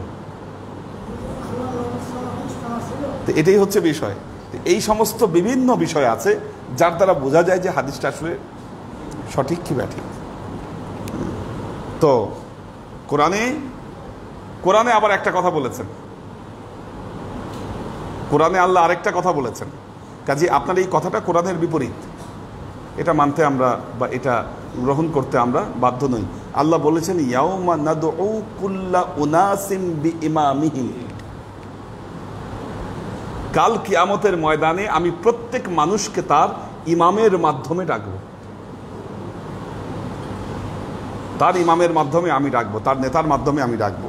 তো এটাই হচ্ছে বিষয়। এই সমস্ত বিভিন্ন বিষয় আছে যার দ্বারা বোঝা যায় যে হাদিসটা আসলে সঠিক কি ব্যাঠিক। তো কোরআনে আবার একটা কথা বলেছেন, কোরআনে আল্লাহ আরেকটা কথা বলেছেন, কাজে আপনার এই কথাটা কোরআনের বিপরীত, এটা মানতে আমরা বা এটা গ্রহণ করতে আমরা বাধ্য নই। আল্লাহ বলেছেন ইয়াউমা নাদউ কুল্লা উনাসিম বিইমামিহিম, কাল কিয়ামতের ময়দানে আমি প্রত্যেক মানুষকে তার ইমামের মাধ্যমে ডাকবো, তার ইমামের মাধ্যমে আমি ডাকবো, তার নেতার মাধ্যমে আমি ডাকবো।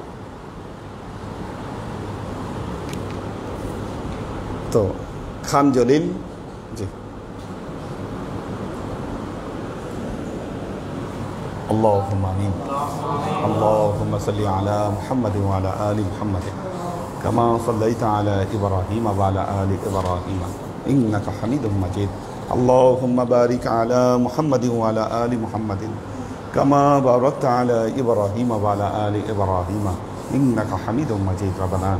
তো খান জলিল জি, আল্লাহুম্মা আমিন। আল্লাহুম্মা সাল্লি আলা মুহাম্মাদিন ওয়া আলা আলি মুহাম্মাদিন কামা সাল্লাইতা আলা ইব্রাহিম ওয়া আলা আলি ইব্রাহিম ইন্নাকা হামিদুম মাজিদ। আল্লাহুম্মা বারিক আলা মুহাম্মাদিন ওয়া আলা আলি মুহাম্মাদিন কামা বারাকতা আলা ইব্রাহিম ওয়া আলা আলি ইব্রাহিম ইন্নাকা হামিদুম মাজিদ। রব্বানা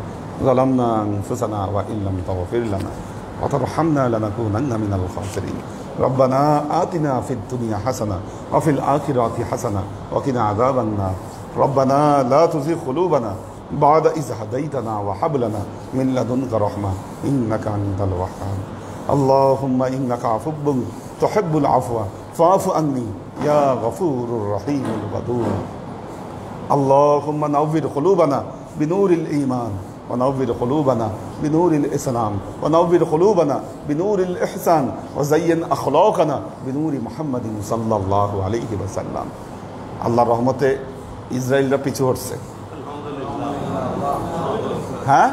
ظلمنا أنفسنا وإن لم تغفر لنا وترحمنا لنكونن من الخاسرين. ربنا آتنا في الدنيا حسنة وفي الآخرة حسنة وقنا عذاب النار. ربنا لا تزغ قلوبنا بعد إذ هديتنا وهب لنا من لدنك رحمة إنك أنت الوهاب. اللهم إنك عفو تحب العفو فاعف عني يا غفور الرحيم الودود. اللهم نور قلوبنا بنور الإيمان ونور قلوبنا بنور الإسلام ونور قلوبنا بنور الإحسان وزين أخلاقنا بنور محمد صلى الله عليه وسلم. আল্লাহর রহমতে ইসরায়েলরা পিছু হটছে। হ্যাঁ,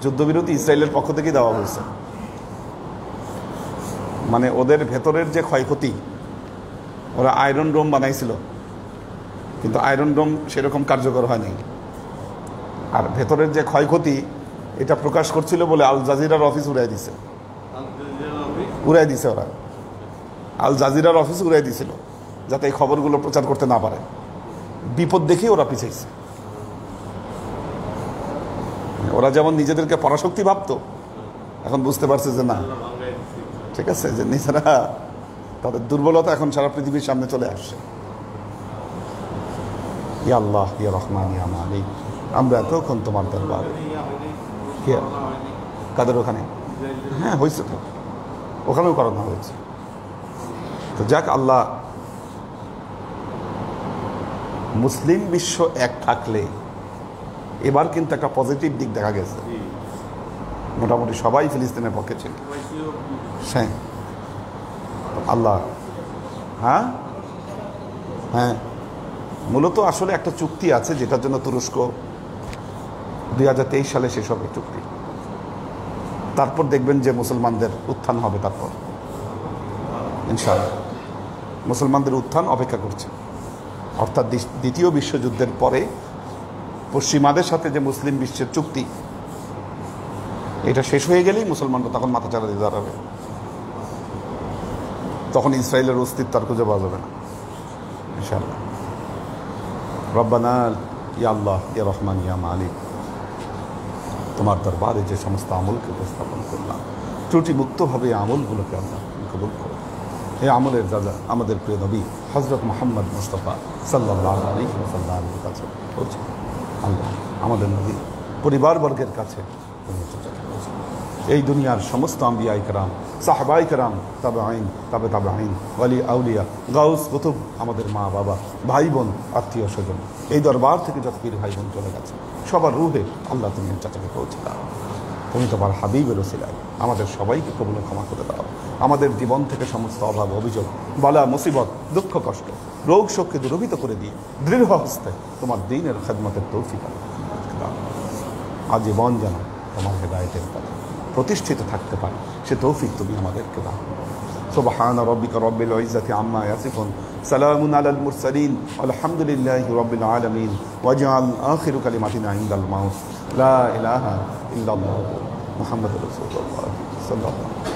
যুদ্ধবিরতি ইসরায়েলের পক্ষ থেকে দেওয়া হয়েছে। মানে ওদের ভেতরের যে ক্ষয়ক্ষতি, ওরা আয়রন ডোম বানাইছিল কিন্তু আয়রন ডোম সেরকম কার্যকর হয়নি। আর ভেতরের যে ক্ষয়ক্ষতি এটা প্রকাশ করছিল বলে আল জাজিরার অফিস উড়াই দিছে ওরা। আল জাজিরার অফিস উড়াই দিছিল যাতে এই খবরগুলো প্রচার করতে না পারে। বিপদ দেখে ওরা পিছাইছে। ওরা যেমন নিজেদেরকে পরাশক্তি ভাবতো, এখন বুঝতে পারছে যে না, ঠিক আছে, যে নিজেরা তাদের দুর্বলতা এখন সারা পৃথিবীর সামনে চলে আসছে। ইয়া আল্লাহ ইয়া রহমান ইয়া মালিক, আমরা এতক্ষণ তোমার দরবার। কাদের ওখানে? হ্যাঁ হয়েছে তো, ওখানেও করোনা হয়েছে। তো যাক, আল্লাহ, মুসলিম বিশ্ব এক থাকলে এবার কিন্তু একটা পজিটিভ দিক দেখা গেছে। মোটামুটি সবাই ফিলিস্তিনের পক্ষে ছিল। হ্যাঁ আল্লাহ, হ্যাঁ হ্যাঁ, মূলত আসলে একটা চুক্তি আছে যেটার জন্য তুরস্ক 2023 সালে শেষ হবে চুক্তি। তারপর দেখবেন যে মুসলমানদের উত্থান হবে। তারপর ইনশাআল্লাহ মুসলমানদের উত্থান অপেক্ষা করছে। অর্থাৎ দ্বিতীয় বিশ্বযুদ্ধের পরে পশ্চিমাদের সাথে যে মুসলিম বিশ্বের চুক্তি, এটা শেষ হয়ে গেলেই মুসলমানরা তখন মাথা চাড়া দিয়ে দাঁড়াবে। তখন ইসরায়েলের অস্তিত্ব আর খুঁজে পাওয়া যাবে না ইনশাআল্লাহ। রব্বানা ইয়া আল্লাহ ইয়া রহমান ইয়া মালিক, তোমার দরবারে যে সমস্ত আমলকে উপস্থাপন করলাম, ত্রুটিমুক্তভাবে এই আমলগুলোকে আল্লাহ কবুল করো। এই আমলের দাদা আমাদের প্রিয় নবী হযরত মুহাম্মদ মুস্তাফা সাল্লাল্লাহু আলাইহি ওয়াসাল্লামের কাছে পৌঁছে। আল্লাহ আমাদের নবী পরিবারবর্গের কাছে এই দুনিয়ার সমস্ত আম্বিয়া ইকরাম, সাহাবায়ে কেরাম, তাবেঈন, তাবেঈন, ওয়ালি আউলিয়া, গাউস কুতুব, আমাদের মা বাবা, ভাই বোন, আত্মীয় স্বজন, এই দরবার থেকে যত পীর ভাই বোন চলে গেছে, সবার রুহে আল্লাহ তুমি চাচাকে পৌঁছে দাও। তুমি তোমার হাবিবের ওসিলায় আমাদের সবাইকে কবুল ক্ষমা করে দাও। আমাদের জীবন থেকে সমস্ত অভাব, অভিযোগ, বালা, মুসিবত, দুঃখ, কষ্ট, রোগ শোককে দূরীভূত করে দিয়ে দৃঢ় হস্তে তোমার দ্বীনের খেদমতের তৌফিক দাও। আজীবন যেন তোমার হেদায়েতের পথে প্রতিষ্ঠিত থাকতে পারে, সে তৌফিক তুমি আমাদেরকে দাও। সুবহান রাব্বিকা রাব্বিল ইজ্জাতি আম্মা ইয়াসিফুন, সালামুন আলাল মুরসালিন, আলহামদুলিল্লাহি রাব্বিল আলামিন। ওয়াজআল আখিরু কালিমাতিনা ইনদাল মাউত লা ইলাহা ইল্লাল্লাহ মুহাম্মাদুর রাসূলুল্লাহ সাল্লাল্লাহু আলাইহি ওয়াসাল্লাম।